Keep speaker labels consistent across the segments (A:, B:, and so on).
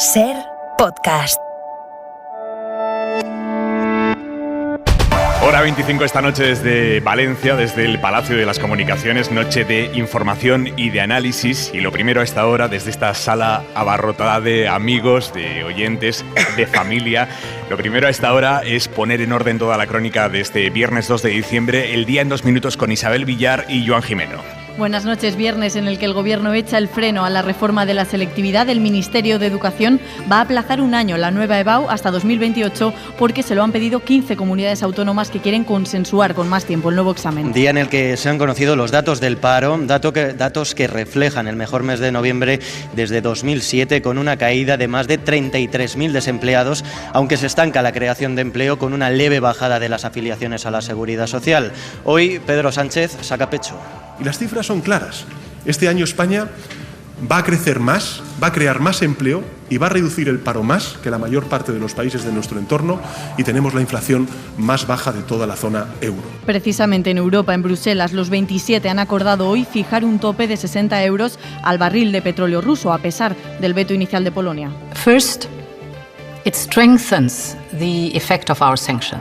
A: SER Podcast.
B: Hora 25 esta noche desde Valencia, desde el Palacio de las Comunicaciones, noche de información y de análisis. Y lo primero a esta hora, desde esta sala abarrotada de amigos, de oyentes, de familia, lo primero a esta hora es poner en orden toda la crónica de este viernes 2 de diciembre, el día en 2 minutos con Isabel Villar y Joan Jimeno.
C: Buenas noches. Viernes en el que el Gobierno echa el freno a la reforma de la selectividad. El Ministerio de Educación va a aplazar un año la nueva EBAU hasta 2028 porque se lo han pedido 15 comunidades autónomas que quieren consensuar con más tiempo el nuevo examen.
D: Día en el que se han conocido los datos del paro, datos que reflejan el mejor mes de noviembre desde 2007, con una caída de más de 33.000 desempleados, aunque se estanca la creación de empleo con una leve bajada de las afiliaciones a la Seguridad Social. Hoy Pedro Sánchez saca pecho.
E: Y las cifras son claras. Este año España va a crecer más, va a crear más empleo y va a reducir el paro más que la mayor parte de los países de nuestro entorno, y tenemos la inflación más baja de toda la zona euro.
C: Precisamente en Europa, en Bruselas, los 27 han acordado hoy fijar un tope de 60 euros al barril de petróleo ruso, a pesar del veto inicial de Polonia.
F: First, it strengthens the effect of our sanction.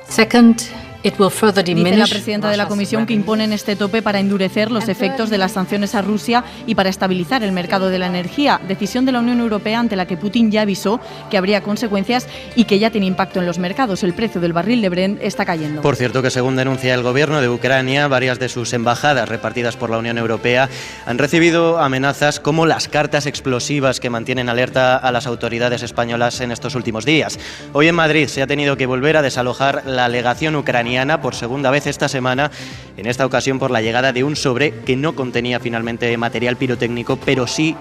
F: Second,
C: dice la presidenta de la Comisión que imponen este tope para endurecer los efectos de las sanciones a Rusia y para estabilizar el mercado de la energía. Decisión de la Unión Europea ante la que Putin ya avisó que habría consecuencias y que ya tiene impacto en los mercados. El precio del barril de Brent está cayendo.
D: Por cierto, que según denuncia el gobierno de Ucrania, varias de sus embajadas repartidas por la Unión Europea han recibido amenazas como las cartas explosivas que mantienen alerta a las autoridades españolas en estos últimos días. Hoy en Madrid se ha tenido que volver a desalojar la legación ucraniana por segunda vez esta semana, en esta ocasión por la llegada de un sobre que no contenía finalmente material pirotécnico, pero sí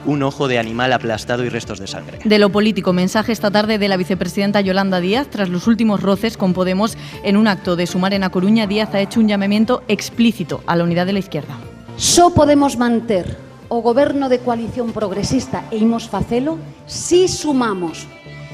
D: un ojo de animal aplastado y restos de sangre.
C: De lo político, mensaje esta tarde de la vicepresidenta Yolanda Díaz. Tras los últimos roces con Podemos en un acto de Sumar en A Coruña, Díaz ha hecho un llamamiento explícito a la unidad de la izquierda.
G: Só podemos manter o goberno de coalición progresista e imos facelo si sumamos.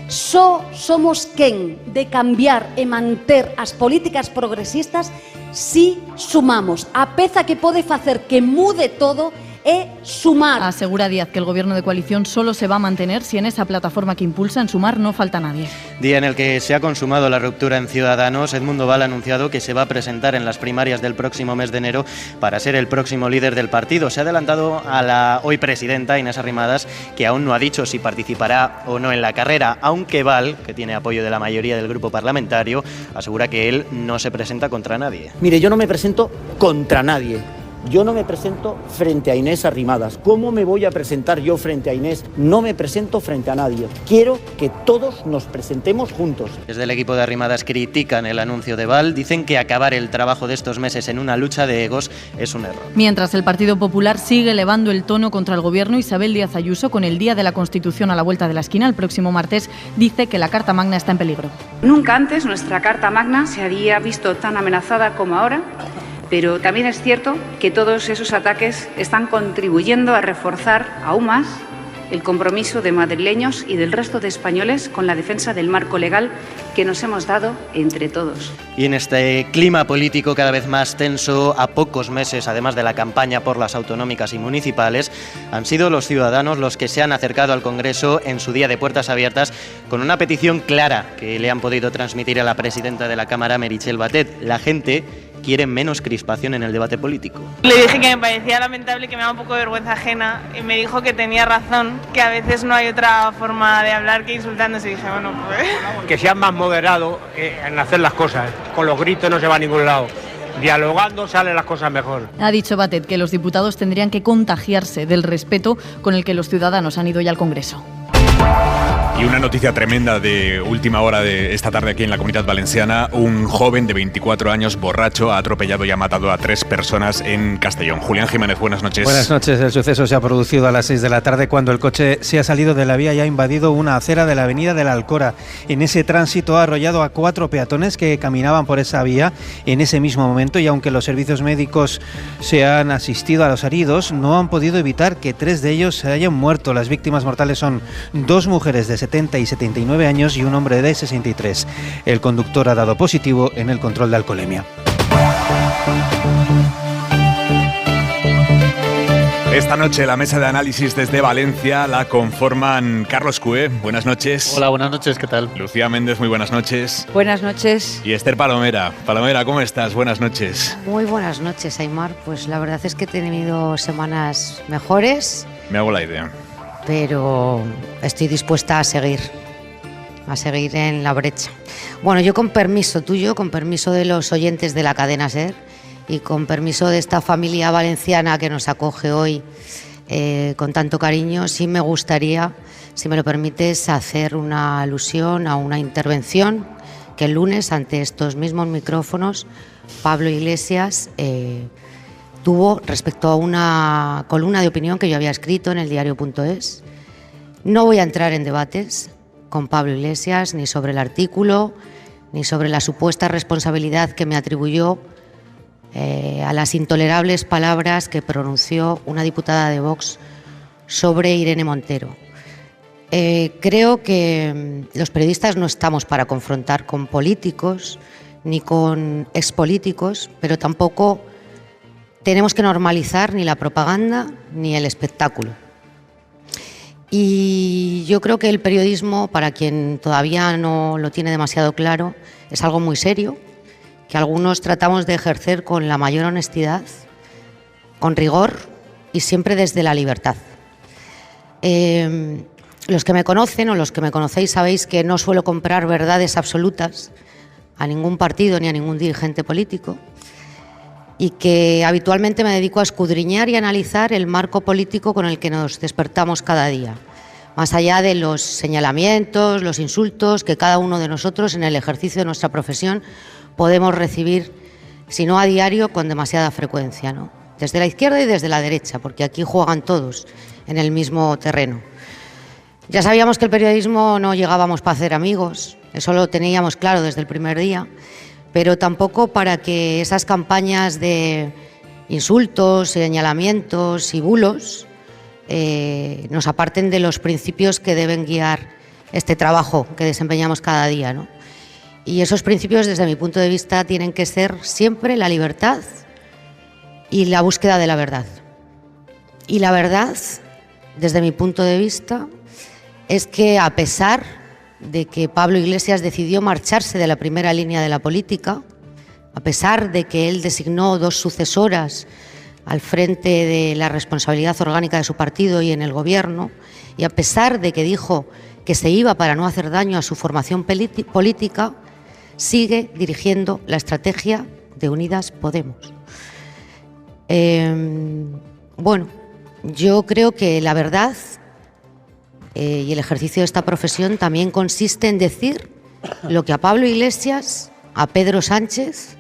G: Só somos quen de cambiar e manter as políticas progresistas si sumamos. A peza que pode facer que mude todo é sumar.
C: Asegura Díaz que el gobierno de coalición solo se va a mantener si en esa plataforma que impulsa, en Sumar, no falta nadie.
D: Día en el que se ha consumado la ruptura en Ciudadanos. Edmundo Val ha anunciado que se va a presentar en las primarias del próximo mes de enero para ser el próximo líder del partido. Se ha adelantado a la hoy presidenta Inés Arrimadas, que aún no ha dicho si participará o no en la carrera, aunque Val, que tiene apoyo de la mayoría del grupo parlamentario, asegura que él no se presenta contra nadie.
H: Mire, yo no me presento contra nadie. Yo no me presento frente a Inés Arrimadas. ¿Cómo me voy a presentar yo frente a Inés? No me presento frente a nadie. Quiero que todos nos presentemos juntos.
D: Desde el equipo de Arrimadas critican el anuncio de Val. Dicen que acabar el trabajo de estos meses en una lucha de egos es un error.
C: Mientras el Partido Popular sigue elevando el tono contra el gobierno, Isabel Díaz Ayuso, con el Día de la Constitución a la vuelta de la esquina, el próximo martes, dice que la Carta Magna está en peligro.
I: Nunca antes nuestra Carta Magna se había visto tan amenazada como ahora. Pero también es cierto que todos esos ataques están contribuyendo a reforzar aún más el compromiso de madrileños y del resto de españoles con la defensa del marco legal que nos hemos dado entre todos.
D: Y en este clima político cada vez más tenso, a pocos meses además de la campaña por las autonómicas y municipales, han sido los ciudadanos los que se han acercado al Congreso en su día de puertas abiertas con una petición clara que le han podido transmitir a la presidenta de la Cámara, Meritxell Batet. La gente quiere menos crispación en el debate político.
J: Le dije que me parecía lamentable y que me daba un poco de vergüenza ajena, y me dijo que tenía razón, que a veces no hay otra forma de hablar que insultándose. Y dije, bueno, pues...
K: Que sean más moderados en hacer las cosas. Con los gritos no se va a ningún lado. Dialogando salen las cosas mejor.
C: Ha dicho Batet que los diputados tendrían que contagiarse del respeto con el que los ciudadanos han ido ya al Congreso.
B: Y una noticia tremenda de última hora de esta tarde aquí en la Comunidad Valenciana. Un joven de 24 años borracho ha atropellado y ha matado a 3 personas en Castellón. Julián Jiménez, buenas noches.
L: Buenas noches. El suceso se ha producido a las 6 de la tarde cuando el coche se ha salido de la vía y ha invadido una acera de la avenida de la Alcora. En ese tránsito ha arrollado a 4 peatones que caminaban por esa vía en ese mismo momento, y aunque los servicios médicos se han asistido a los heridos, no han podido evitar que 3 de ellos se hayan muerto. Las víctimas mortales son 2 mujeres de 70 y 79 años y un hombre de 63. El conductor ha dado positivo en el control de alcoholemia.
B: Esta noche la mesa de análisis desde Valencia la conforman Carlos Cue, buenas noches.
A: Hola, buenas noches, ¿qué tal?
B: Lucía Méndez, muy buenas noches.
M: Buenas noches.
B: Y Esther Palomera. Palomera, ¿cómo estás? Buenas noches.
M: Muy buenas noches, Aimar. Pues la verdad es que he tenido semanas mejores.
B: Me hago la idea.
M: Pero estoy dispuesta a seguir en la brecha. Bueno, yo con permiso tuyo, con permiso de los oyentes de la cadena SER y con permiso de esta familia valenciana que nos acoge hoy con tanto cariño, sí me gustaría, si me lo permites, hacer una alusión a una intervención que el lunes, ante estos mismos micrófonos, Pablo Iglesias tuvo respecto a una columna de opinión que yo había escrito en el diario.es. No voy a entrar en debates con Pablo Iglesias ni sobre el artículo, ni sobre la supuesta responsabilidad que me atribuyó a las intolerables palabras que pronunció una diputada de Vox sobre Irene Montero. Creo que los periodistas no estamos para confrontar con políticos ni con expolíticos, pero tampoco tenemos que normalizar ni la propaganda ni el espectáculo. Y yo creo que el periodismo, para quien todavía no lo tiene demasiado claro, es algo muy serio, que algunos tratamos de ejercer con la mayor honestidad, con rigor y siempre desde la libertad. Los que me conocen o los que me conocéis sabéis que no suelo comprar verdades absolutas a ningún partido ni a ningún dirigente político y que habitualmente me dedico a escudriñar y analizar el marco político con el que nos despertamos cada día, más allá de los señalamientos, los insultos que cada uno de nosotros en el ejercicio de nuestra profesión podemos recibir, si no a diario, con demasiada frecuencia, ¿no? Desde la izquierda y desde la derecha, porque aquí juegan todos en el mismo terreno. Ya sabíamos que el periodismo no llegábamos para hacer amigos, eso lo teníamos claro desde el primer día, pero tampoco para que esas campañas de insultos, señalamientos y bulos nos aparten de los principios que deben guiar este trabajo que desempeñamos cada día, ¿no? Y esos principios, desde mi punto de vista, tienen que ser siempre la libertad y la búsqueda de la verdad. Y la verdad, desde mi punto de vista, es que a pesar de que Pablo Iglesias decidió marcharse de la primera línea de la política, a pesar de que él designó 2 sucesoras al frente de la responsabilidad orgánica de su partido y en el gobierno, y a pesar de que dijo que se iba para no hacer daño a su formación política, sigue dirigiendo la estrategia de Unidas Podemos. Bueno, yo creo que la verdad y el ejercicio de esta profesión también consiste en decir lo que a Pablo Iglesias, a Pedro Sánchez,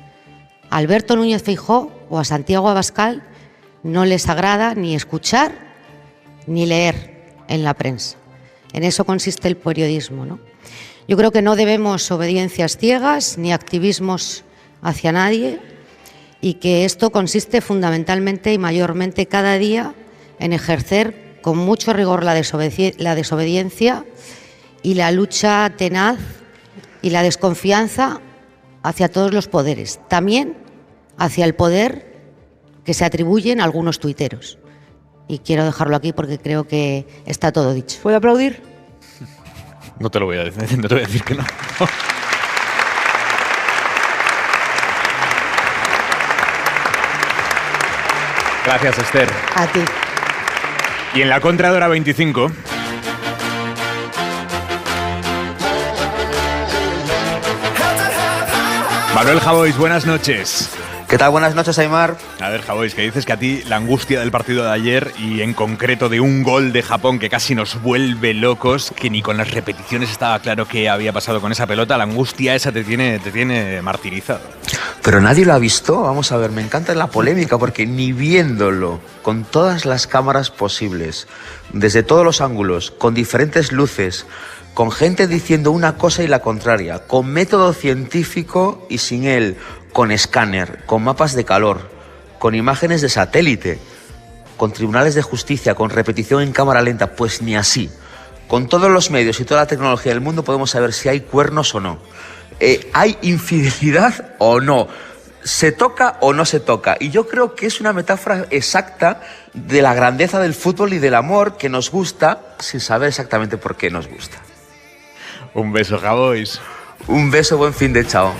M: a Alberto Núñez Feijóo o a Santiago Abascal no les agrada ni escuchar ni leer en la prensa. En eso consiste el periodismo, ¿no? Yo creo que no debemos obediencias ciegas ni activismos hacia nadie y que esto consiste fundamentalmente y mayormente cada día en ejercer con mucho rigor la desobediencia y la lucha tenaz y la desconfianza hacia todos los poderes, también hacia el poder que se atribuyen a algunos tuiteros. Y quiero dejarlo aquí porque creo que está todo dicho.
C: ¿Puedo aplaudir?
B: No te lo voy a decir, no te voy a decir que no. Gracias, Esther.
M: A ti.
B: Y en la contra de hora 25... Manuel Javois, buenas noches.
N: ¿Qué tal? Buenas noches, Aimar.
B: A ver, Javois, que dices que a ti la angustia del partido de ayer y en concreto de un gol de Japón que casi nos vuelve locos, que ni con las repeticiones estaba claro qué había pasado con esa pelota, la angustia esa te tiene martirizado.
N: Pero nadie lo ha visto. Vamos a ver, me encanta la polémica porque ni viéndolo, con todas las cámaras posibles, desde todos los ángulos, con diferentes luces, con gente diciendo una cosa y la contraria, con método científico y sin él, con escáner, con mapas de calor, con imágenes de satélite, con tribunales de justicia, con repetición en cámara lenta, pues ni así. Con todos los medios y toda la tecnología del mundo podemos saber si hay cuernos o no. ¿Hay infidelidad o no? ¿se toca o no se toca? Y yo creo que es una metáfora exacta de la grandeza del fútbol y del amor que nos gusta sin saber exactamente por qué nos gusta.
B: Un beso, Javois.
N: Un beso, buen fin de chao.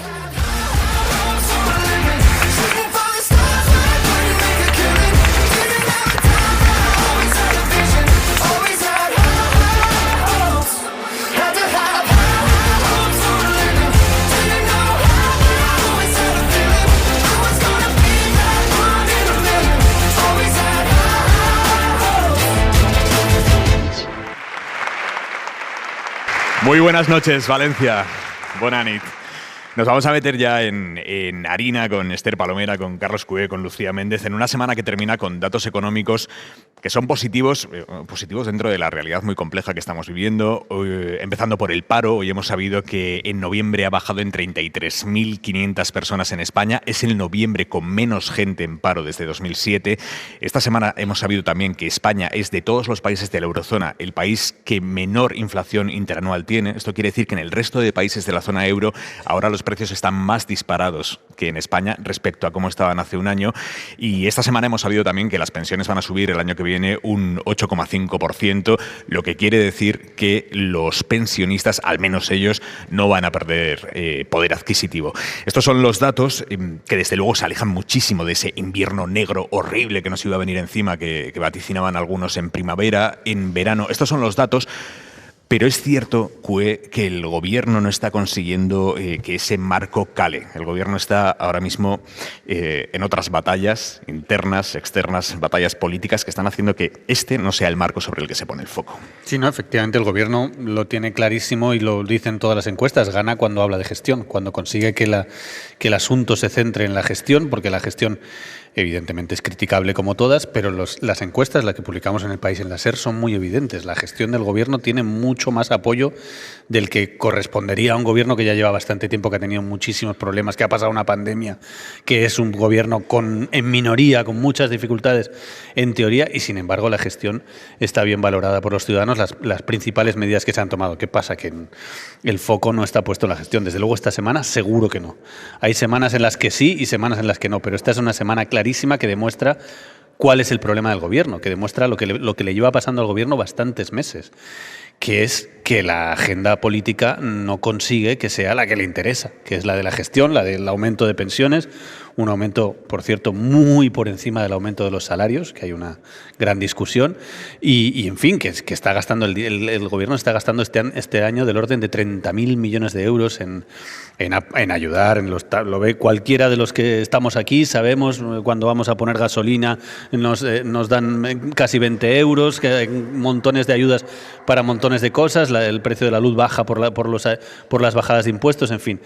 B: Muy buenas noches, Valencia. Bona nit. Nos vamos a meter ya en harina con Esther Palomera, con Carlos Cué, con Lucía Méndez, en una semana que termina con datos económicos que son positivos dentro de la realidad muy compleja que estamos viviendo. Empezando por el paro, hoy hemos sabido que en noviembre ha bajado en 33.500 personas en España. Es el noviembre con menos gente en paro desde 2007. Esta semana hemos sabido también que España es, de todos los países de la eurozona, el país que menor inflación interanual tiene. Esto quiere decir que en el resto de países de la zona euro ahora los precios están más disparados que en España respecto a cómo estaban hace un año. Y esta semana hemos sabido también que las pensiones van a subir el año que viene un 8,5%, lo que quiere decir que los pensionistas, al menos ellos, no van a perder poder adquisitivo. Estos son los datos que desde luego se alejan muchísimo de ese invierno negro horrible que nos iba a venir encima, que vaticinaban algunos en primavera, en verano. Estos son los datos. Pero es cierto, Cué, que el gobierno no está consiguiendo que ese marco cale. El gobierno está ahora mismo en otras batallas internas, externas, batallas políticas que están haciendo que este no sea el marco sobre el que se pone el foco.
A: Sí, no, efectivamente el gobierno lo tiene clarísimo y lo dicen todas las encuestas. Gana cuando habla de gestión, cuando consigue que el asunto se centre en la gestión, porque la gestión evidentemente es criticable como todas, pero las encuestas, las que publicamos en El País, en la SER, son muy evidentes. La gestión del gobierno tiene mucho más apoyo del que correspondería a un gobierno que ya lleva bastante tiempo, que ha tenido muchísimos problemas, que ha pasado una pandemia, que es un gobierno en minoría, con muchas dificultades en teoría, y sin embargo la gestión está bien valorada por los ciudadanos, las principales medidas que se han tomado. ¿Qué pasa? Que el foco no está puesto en la gestión. Desde luego esta semana seguro que no. Hay semanas en las que sí y semanas en las que no, pero esta es una semana clarísima que demuestra cuál es el problema del gobierno, que demuestra lo que le lleva pasando al gobierno bastantes meses, que es que la agenda política no consigue que sea la que le interesa, que es la de la gestión, la del aumento de pensiones, un aumento, por cierto, muy por encima del aumento de los salarios, que hay una gran discusión, y en fin, que está gastando el gobierno está gastando este año del orden de 30.000 millones de euros en ayudar, lo ve cualquiera de los que estamos aquí, sabemos cuando vamos a poner gasolina nos dan casi 20 euros, que hay montones de ayudas para montones de cosas, el precio de la luz baja por las bajadas de impuestos, en fin.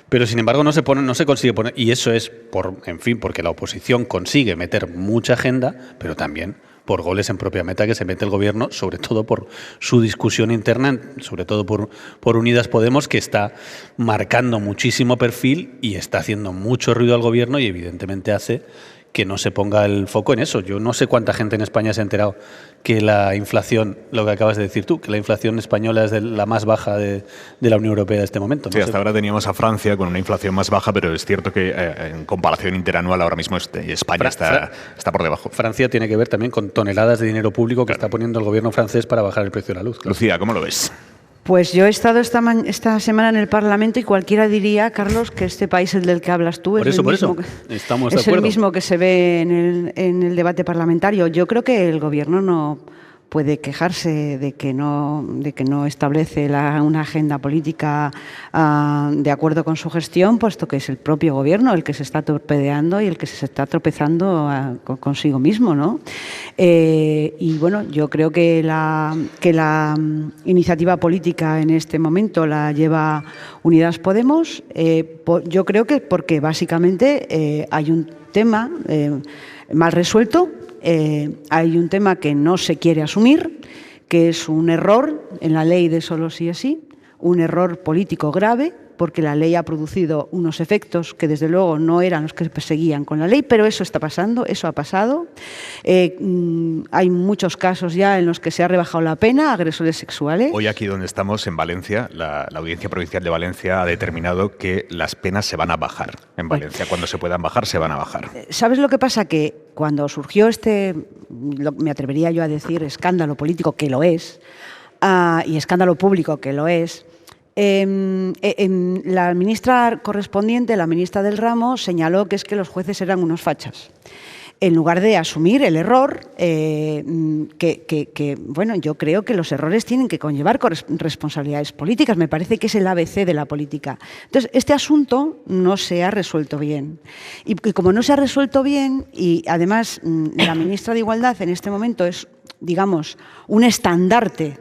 A: Pero sin embargo no se consigue poner, y eso es porque la oposición consigue meter mucha agenda, pero también por goles en propia meta que se mete el gobierno, sobre todo por su discusión interna, sobre todo por Unidas Podemos, que está marcando muchísimo perfil y está haciendo mucho ruido al gobierno y evidentemente hace que no se ponga el foco en eso. Yo no sé cuánta gente en España se ha enterado que la inflación, lo que acabas de decir tú, que la inflación española es la más baja de la Unión Europea en este momento.
B: Sí, hasta ahora teníamos a Francia con una inflación más baja, pero es cierto que en comparación interanual ahora mismo España está por debajo.
A: Francia tiene que ver también con toneladas de dinero público que está poniendo el gobierno francés para bajar el precio de la luz.
B: Claro. Lucía, ¿cómo lo ves?
O: Pues yo he estado esta semana en el Parlamento y cualquiera diría, Carlos, que este país, el del que hablas tú, es el mismo que se ve en el debate parlamentario. Yo creo que el Gobierno no puede quejarse de que no establece una agenda política de acuerdo con su gestión, puesto que es el propio Gobierno el que se está torpedeando y el que se está tropezando consigo mismo, ¿no? Y bueno, yo creo que la iniciativa política en este momento la lleva Unidas Podemos. Yo creo que porque básicamente hay un tema mal resuelto. Hay un tema que no se quiere asumir, que es un error en la ley de solo sí es sí, un error político grave, porque la ley ha producido unos efectos que desde luego no eran los que perseguían con la ley, pero eso está pasando, eso ha pasado. Hay muchos casos ya en los que se ha rebajado la pena a agresores sexuales.
B: Hoy aquí donde estamos, en Valencia, la Audiencia Provincial de Valencia ha determinado que las penas se van a bajar en Valencia. Cuando se puedan bajar, se van a bajar.
O: ¿Sabes lo que pasa? Que cuando surgió me atrevería yo a decir, escándalo político, que lo es, y escándalo público, que lo es, la ministra correspondiente, la ministra del ramo, señaló que es que los jueces eran unos fachas. En lugar de asumir el error, bueno, yo creo que los errores tienen que conllevar responsabilidades políticas. Me parece que es el ABC de la política. Entonces, este asunto no se ha resuelto bien. Y como no se ha resuelto bien, y además la ministra de Igualdad en este momento es, digamos, un estandarte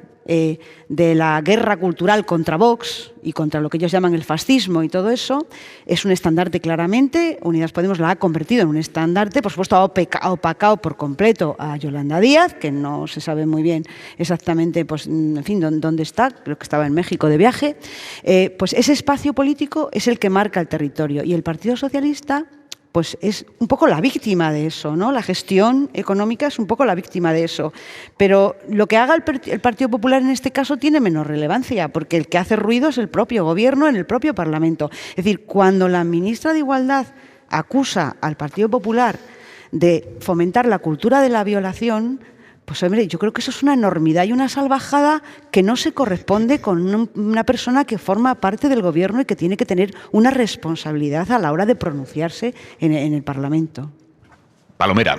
O: de la guerra cultural contra Vox y contra lo que ellos llaman el fascismo y todo eso, es un estandarte claramente. Unidas Podemos la ha convertido en un estandarte, por supuesto ha opacado por completo a Yolanda Díaz, que no se sabe muy bien exactamente, pues, en fin, dónde está, creo que estaba en México de viaje. Pues ese espacio político es el que marca el territorio, y el Partido Socialista pues es un poco la víctima de eso, ¿no? La gestión económica es un poco la víctima de eso. Pero lo que haga el Partido Popular en este caso tiene menos relevancia, porque el que hace ruido es el propio Gobierno en el propio Parlamento. Es decir, cuando la ministra de Igualdad acusa al Partido Popular de fomentar la cultura de la violación, pues hombre, yo creo que eso es una enormidad y una salvajada que no se corresponde con una persona que forma parte del Gobierno y que tiene que tener una responsabilidad a la hora de pronunciarse en el Parlamento.
B: Palomera.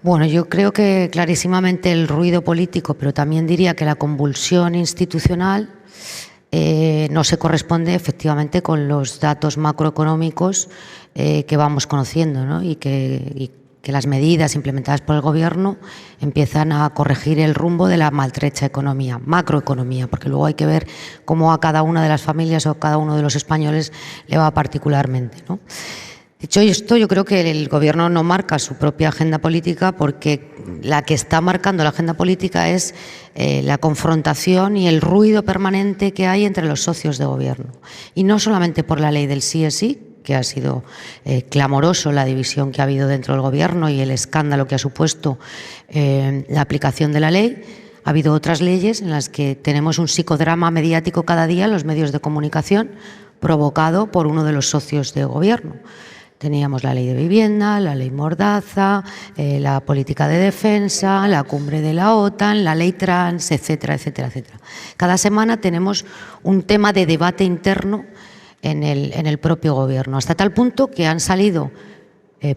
M: Bueno, yo creo que clarísimamente el ruido político, pero también diría que la convulsión institucional no se corresponde efectivamente con los datos macroeconómicos que vamos conociendo, ¿no? y que las medidas implementadas por el Gobierno empiezan a corregir el rumbo de la maltrecha economía, macroeconomía, porque luego hay que ver cómo a cada una de las familias o a cada uno de los españoles le va particularmente, ¿no? Dicho esto, yo creo que el Gobierno no marca su propia agenda política, porque la que está marcando la agenda política es la confrontación y el ruido permanente que hay entre los socios de Gobierno. Y no solamente por la ley del sí es sí, que ha sido clamoroso la división que ha habido dentro del Gobierno y el escándalo que ha supuesto la aplicación de la ley. Ha habido otras leyes en las que tenemos un psicodrama mediático cada día en los medios de comunicación provocado por uno de los socios de Gobierno. Teníamos la ley de vivienda, la ley Mordaza, la política de defensa, la cumbre de la OTAN, la ley trans, etcétera, etcétera, etcétera. Cada semana tenemos un tema de debate interno en el propio Gobierno, hasta tal punto que han salido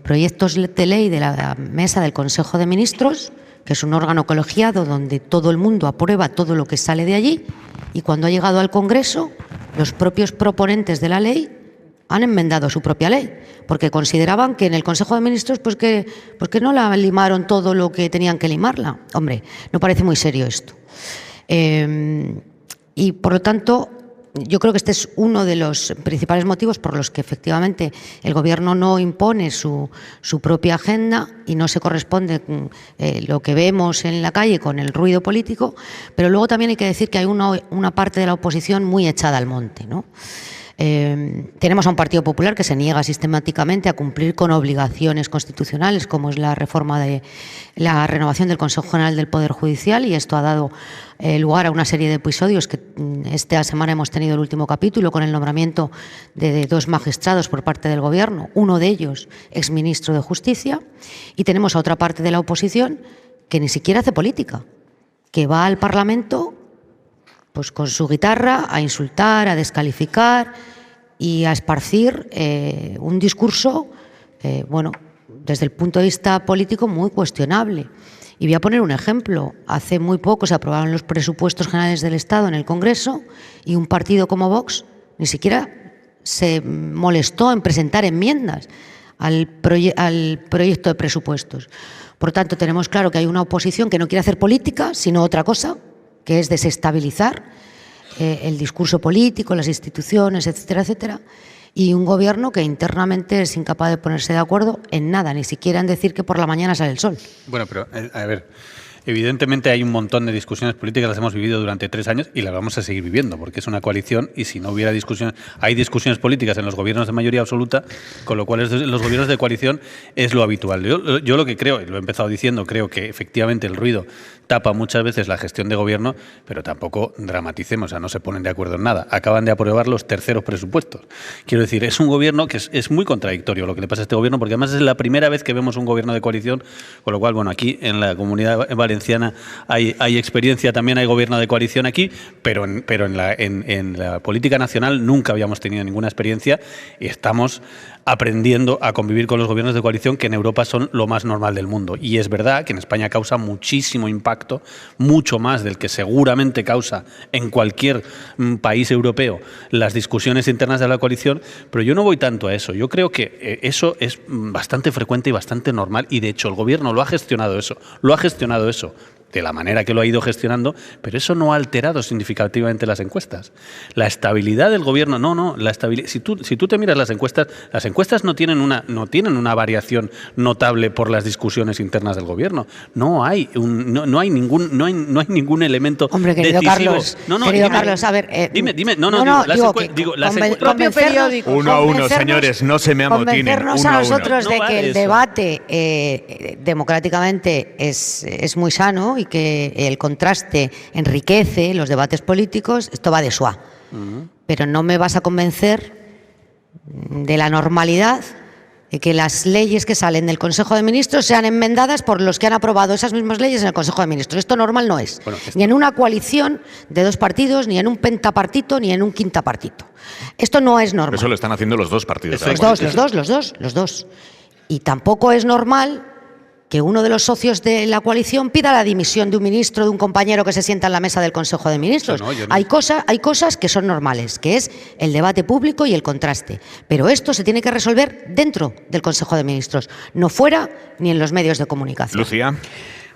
M: proyectos de ley de la mesa del Consejo de Ministros, que es un órgano colegiado donde todo el mundo aprueba todo lo que sale de allí, y cuando ha llegado al Congreso, los propios proponentes de la ley han enmendado su propia ley, porque consideraban que en el Consejo de Ministros pues que no la limaron todo lo que tenían que limarla. Hombre, no parece muy serio esto. Y por lo tanto, yo creo que este es uno de los principales motivos por los que efectivamente el Gobierno no impone su propia agenda y no se corresponde lo que vemos en la calle con el ruido político, pero luego también hay que decir que hay una parte de la oposición muy echada al monte, ¿no? Tenemos a un Partido Popular que se niega sistemáticamente a cumplir con obligaciones constitucionales, como es la reforma de la renovación del Consejo General del Poder Judicial, y esto ha dado lugar a una serie de episodios que esta semana hemos tenido el último capítulo con el nombramiento de 2 magistrados por parte del Gobierno, uno de ellos exministro de Justicia, y tenemos a otra parte de la oposición que ni siquiera hace política, que va al Parlamento pues con su guitarra a insultar, a descalificar y a esparcir un discurso, bueno, desde el punto de vista político muy cuestionable. Y voy a poner un ejemplo. Hace muy poco se aprobaron los presupuestos generales del Estado en el Congreso y un partido como Vox ni siquiera se molestó en presentar enmiendas al proyecto de presupuestos. Por tanto, tenemos claro que hay una oposición que no quiere hacer política, sino otra cosa, que es desestabilizar el discurso político, las instituciones, etcétera, etcétera, y un Gobierno que internamente es incapaz de ponerse de acuerdo en nada, ni siquiera en decir que por la mañana sale el sol.
A: Bueno, pero a ver, Evidentemente hay un montón de discusiones políticas, las hemos vivido durante 3 años y las vamos a seguir viviendo, porque es una coalición y si no hubiera discusiones, hay discusiones políticas en los gobiernos de mayoría absoluta, con lo cual los gobiernos de coalición es lo habitual. Yo lo que creo, y lo he empezado diciendo, creo que efectivamente el ruido tapa muchas veces la gestión de gobierno, pero tampoco dramaticemos, o sea, no se ponen de acuerdo en nada. Acaban de aprobar los terceros presupuestos. Quiero decir, es un gobierno que es muy contradictorio lo que le pasa a este gobierno, porque además es la primera vez que vemos un gobierno de coalición, con lo cual, bueno, aquí en la Comunidad Valenciana hay experiencia, también hay gobierno de coalición aquí, pero en la política nacional nunca habíamos tenido ninguna experiencia y estamos aprendiendo a convivir con los gobiernos de coalición que en Europa son lo más normal del mundo. Y es verdad que en España causa muchísimo impacto, mucho más del que seguramente causa en cualquier país europeo las discusiones internas de la coalición, pero yo no voy tanto a eso. Yo creo que eso es bastante frecuente y bastante normal y de hecho el gobierno lo ha gestionado eso de la manera que lo ha ido gestionando, pero eso no ha alterado significativamente las encuestas. La estabilidad del gobierno, la estabilidad. Si tú te miras las encuestas no tienen una variación notable por las discusiones internas del gobierno. No hay ningún elemento decisivo.
M: Carlos, Carlos, a ver,
A: dime,
M: el propio periódico.
B: Uno a uno, señores, no se me amotinen.
M: Convencernos a nosotros de que el debate democráticamente es muy sano y que el contraste enriquece los debates políticos, esto va de suá. Pero no me vas a convencer de la normalidad de que las leyes que salen del Consejo de Ministros sean enmendadas por los que han aprobado esas mismas leyes en el Consejo de Ministros. Esto normal no es. Ni en una coalición de 2 partidos, ni en un pentapartito, ni en un quintapartito. Esto no es normal.
B: Eso lo están haciendo los 2 partidos.
M: Los dos. Y tampoco es normal que uno de los socios de la coalición pida la dimisión de un ministro, de un compañero que se sienta en la mesa del Consejo de Ministros. Hay cosas que son normales, que es el debate público y el contraste. Pero esto se tiene que resolver dentro del Consejo de Ministros, no fuera ni en los medios de comunicación.
B: Lucía.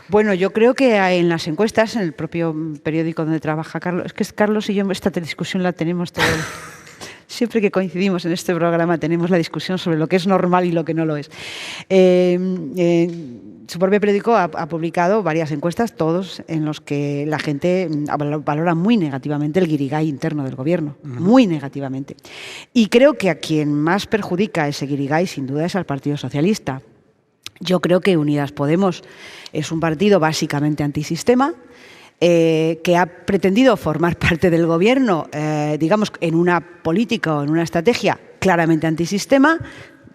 O: Bueno, yo creo que en las encuestas, en el propio periódico donde trabaja Carlos, es que Carlos y yo esta discusión la tenemos todo. Siempre que coincidimos en este programa tenemos la discusión sobre lo que es normal y lo que no lo es. Su propio periódico ha publicado varias encuestas, todos en los que la gente valora muy negativamente el guirigay interno del gobierno, muy negativamente. Y creo que a quien más perjudica ese guirigay sin duda es al Partido Socialista. Yo creo que Unidas Podemos es un partido básicamente antisistema, que ha pretendido formar parte del gobierno, digamos, en una política o en una estrategia claramente antisistema.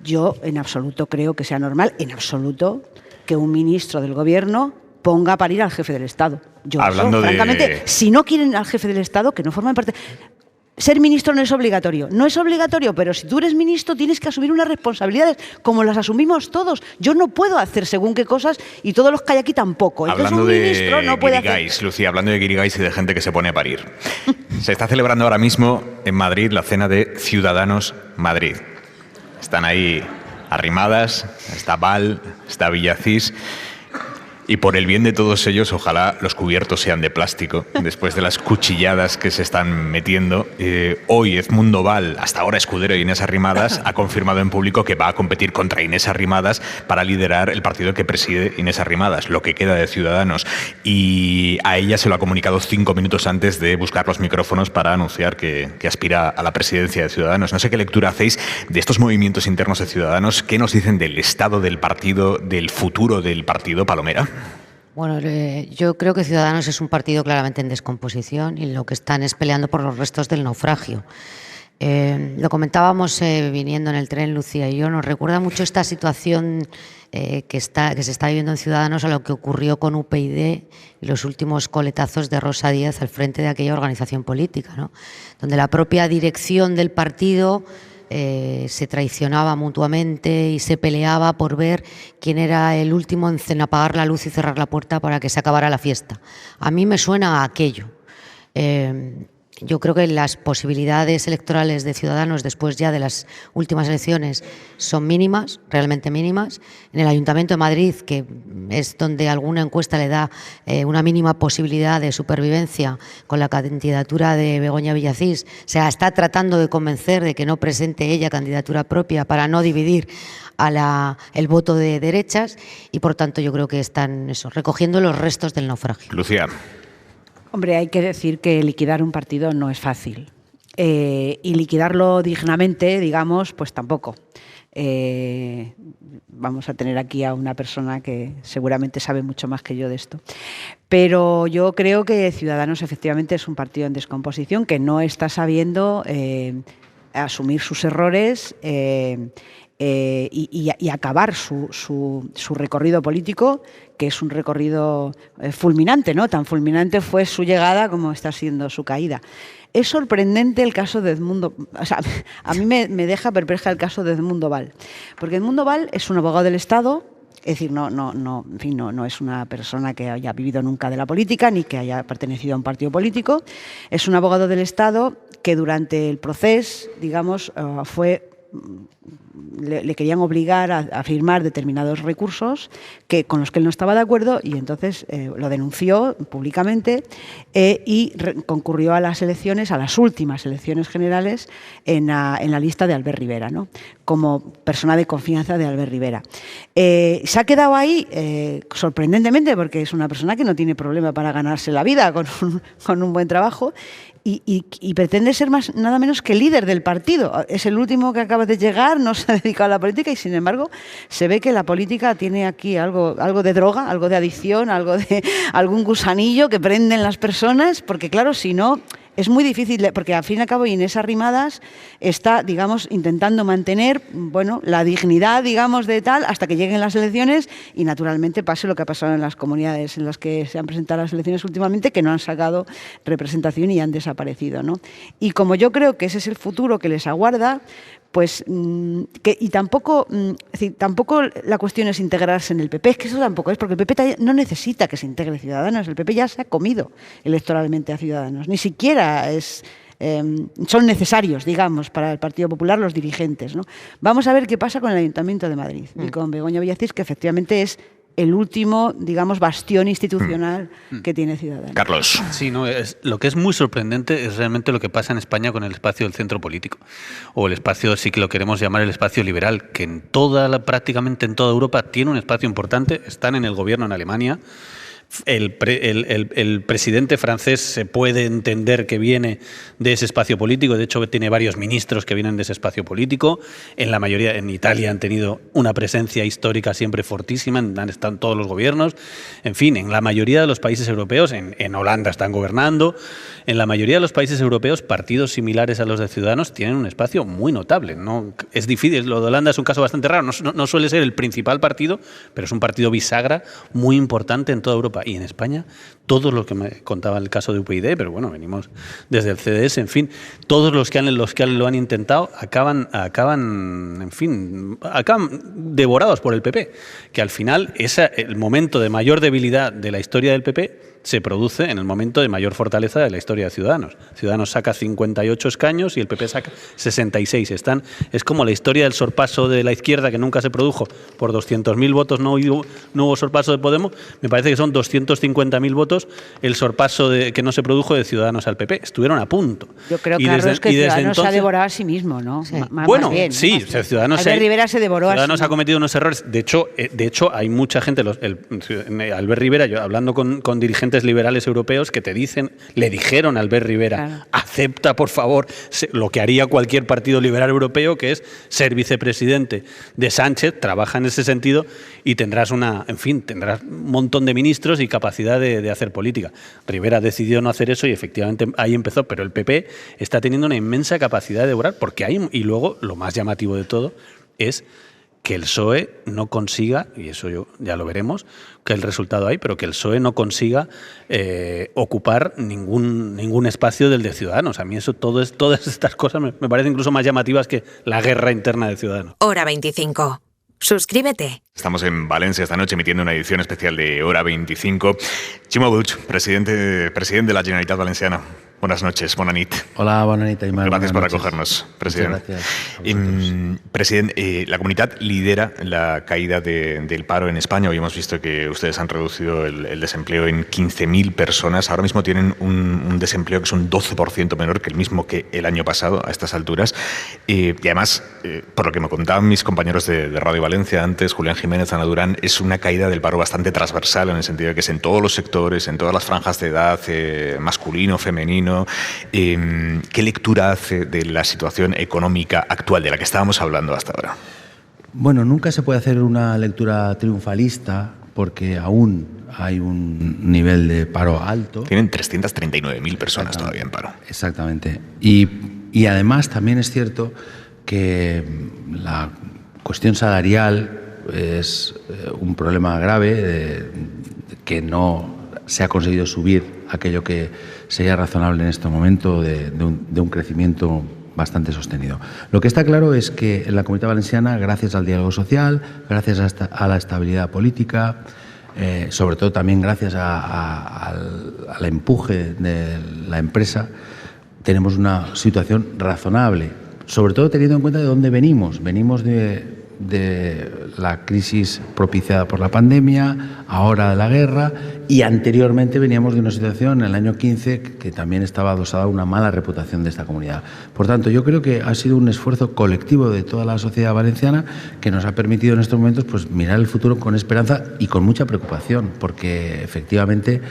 O: Yo en absoluto creo que sea normal, en absoluto, que un ministro del gobierno ponga a parir al jefe del Estado. Yo, francamente, si no quieren al jefe del Estado, que no formen parte. Ser ministro no es obligatorio, pero si tú eres ministro tienes que asumir unas responsabilidades como las asumimos todos. Yo no puedo hacer según qué cosas y todos los que hay aquí tampoco. Entonces
B: hablando
O: un ministro no puede hacer...
B: Lucía, hablando de guirigays y de gente que se pone a parir. Se está celebrando ahora mismo en Madrid la cena de Ciudadanos Madrid. Están ahí arrimadas, está Val, está Villacís. Y por el bien de todos ellos, ojalá los cubiertos sean de plástico, después de las cuchilladas que se están metiendo. Hoy Edmundo Val, hasta ahora escudero de Inés Arrimadas, ha confirmado en público que va a competir contra Inés Arrimadas para liderar el partido que preside Inés Arrimadas, lo que queda de Ciudadanos. Y a ella se lo ha comunicado 5 minutos antes de buscar los micrófonos para anunciar que aspira a la presidencia de Ciudadanos. No sé qué lectura hacéis de estos movimientos internos de Ciudadanos. ¿Qué nos dicen del estado del partido, del futuro del partido, Palomera?
M: Bueno, yo creo que Ciudadanos es un partido claramente en descomposición y lo que están es peleando por los restos del naufragio. Lo comentábamos viniendo en el tren, Lucía y yo, nos recuerda mucho esta situación que se está viviendo en Ciudadanos a lo que ocurrió con UPyD y los últimos coletazos de Rosa Díez al frente de aquella organización política, ¿no? Donde la propia dirección del partido se traicionaba mutuamente y se peleaba por ver quién era el último en apagar la luz y cerrar la puerta para que se acabara la fiesta. A mí me suena a aquello. Yo creo que las posibilidades electorales de Ciudadanos después ya de las últimas elecciones son mínimas, realmente mínimas. En el Ayuntamiento de Madrid, que es donde alguna encuesta le da una mínima posibilidad de supervivencia con la candidatura de Begoña Villacís, se está tratando de convencer de que no presente ella candidatura propia para no dividir el voto de derechas, y por tanto yo creo que están recogiendo los restos del naufragio.
B: Lucía.
O: Hombre, hay que decir que liquidar un partido no es fácil. Y liquidarlo dignamente, digamos, pues tampoco. Vamos a tener aquí a una persona que seguramente sabe mucho más que yo de esto. Pero yo creo que Ciudadanos efectivamente es un partido en descomposición que no está sabiendo asumir sus errores y acabar su recorrido político, que es un recorrido fulminante, ¿no? Tan fulminante fue su llegada como está siendo su caída. Es sorprendente el caso de Edmundo, o sea, a mí me deja perpleja el caso de Edmundo Val, porque Edmundo Val es un abogado del Estado, es decir, no es una persona que haya vivido nunca de la política ni que haya pertenecido a un partido político, es un abogado del Estado que durante el proceso, digamos, le querían obligar a firmar determinados recursos con los que él no estaba de acuerdo, y entonces lo denunció públicamente y concurrió a las elecciones, a las últimas elecciones generales, en la lista de Albert Rivera, ¿no? Como persona de confianza de Albert Rivera. Se ha quedado ahí sorprendentemente, porque es una persona que no tiene problema para ganarse la vida con un buen trabajo. Y pretende ser nada menos que líder del partido. Es el último que acaba de llegar, no se ha dedicado a la política, y sin embargo se ve que la política tiene aquí algo de droga, algo de adicción, algún gusanillo que prenden las personas, porque claro, si no, es muy difícil, porque al fin y al cabo Inés Arrimadas está, digamos, intentando mantener, bueno, la dignidad, digamos, de tal, hasta que lleguen las elecciones y naturalmente pase lo que ha pasado en las comunidades en las que se han presentado las elecciones últimamente, que no han sacado representación y han desaparecido, ¿no? Y como yo creo que ese es el futuro que les aguarda, pues tampoco la cuestión es integrarse en el PP, es que eso tampoco es, porque el PP no necesita que se integre Ciudadanos, el PP ya se ha comido electoralmente a Ciudadanos, ni siquiera son necesarios, digamos, para el Partido Popular los dirigentes, ¿no? Vamos a ver qué pasa con el Ayuntamiento de Madrid y con Begoña Villacís, que efectivamente es el último, digamos, bastión institucional que tiene Ciudadanos.
B: Carlos.
A: Sí, no, lo que es muy sorprendente es realmente lo que pasa en España con el espacio del centro político, o el espacio, sí que lo queremos llamar el espacio liberal, que prácticamente en toda Europa tiene un espacio importante. Están en el gobierno en Alemania. El presidente francés se puede entender que viene de ese espacio político, de hecho tiene varios ministros que vienen de ese espacio político. En Italia han tenido una presencia histórica siempre fortísima, están todos los gobiernos, en fin, en la mayoría de los países europeos, en Holanda están gobernando, en la mayoría de los países europeos partidos similares a los de Ciudadanos tienen un espacio muy notable. No, es difícil, lo de Holanda es un caso bastante raro, no suele ser el principal partido, pero es un partido bisagra muy importante en toda Europa. Y en España, todos los que me contaba el caso de UPyD, pero bueno, venimos desde el CDS, en fin, todos los que lo han intentado acaban devorados por el PP, que al final el momento de mayor debilidad de la historia del PP se produce en el momento de mayor fortaleza de la historia de Ciudadanos. Ciudadanos saca 58 escaños y el PP saca 66. Es como la historia del sorpaso de la izquierda, que nunca se produjo. Por 200.000 votos no hubo sorpaso de Podemos. Me parece que son 250.000 votos el sorpaso que no se produjo de Ciudadanos al PP. Estuvieron a punto.
O: Yo creo, Carlos, que Ciudadanos se ha devorado a sí mismo, ¿no?
A: Sí. Ciudadanos
O: Albert Rivera se devoró a sí mismo.
A: Ha cometido unos errores. De hecho, hay mucha gente, Albert Rivera, yo hablando con dirigentes liberales europeos que le dijeron a Albert Rivera, claro, acepta por favor lo que haría cualquier partido liberal europeo, que es ser vicepresidente de Sánchez, trabaja en ese sentido y tendrás un montón de ministros y capacidad de hacer política. Rivera decidió no hacer eso y efectivamente ahí empezó, pero el PP está teniendo una inmensa capacidad de devorar, y luego lo más llamativo de todo es que el PSOE no consiga, y eso ya lo veremos, que el resultado hay, pero que el PSOE no consiga ocupar ningún espacio del de Ciudadanos. A mí todas estas cosas me parecen incluso más llamativas que la guerra interna de Ciudadanos.
P: Hora 25. Suscríbete.
B: Estamos en Valencia esta noche emitiendo una edición especial de Hora 25. Ximo Puig, presidente de la Generalitat Valenciana. Buenas noches, bona nit.
Q: Hola, bona nit, Aymar.
B: Gracias por acogernos, presidente. Gracias. Presidente, la comunidad lidera la caída del paro en España. Hoy hemos visto que ustedes han reducido el desempleo en 15.000 personas. Ahora mismo tienen un desempleo que es un 12% menor que el mismo que el año pasado a estas alturas. Y además, por lo que me contaban mis compañeros de Radio Valencia antes, Julián Jiménez, Ana Durán, es una caída del paro bastante transversal en el sentido de que es en todos los sectores, en todas las franjas de edad, masculino, femenino. ¿Qué lectura hace de la situación económica actual de la que estábamos hablando hasta ahora?
Q: Bueno, nunca se puede hacer una lectura triunfalista porque aún hay un nivel de paro alto.
B: Tienen 339.000 personas todavía en paro.
Q: Exactamente. Y además también es cierto que la cuestión salarial es un problema grave que no se ha conseguido subir aquello que sería razonable en este momento de un crecimiento bastante sostenido. Lo que está claro es que en la Comunidad Valenciana, gracias al diálogo social, gracias a la estabilidad política, sobre todo también gracias al empuje de la empresa, tenemos una situación razonable, sobre todo teniendo en cuenta de dónde venimos. Venimos de la crisis propiciada por la pandemia, ahora de la guerra, y anteriormente veníamos de una situación en el año 15 que también estaba adosada a una mala reputación de esta comunidad. Por tanto, yo creo que ha sido un esfuerzo colectivo de toda la sociedad valenciana que nos ha permitido en estos momentos pues mirar el futuro con esperanza y con mucha preocupación, porque efectivamente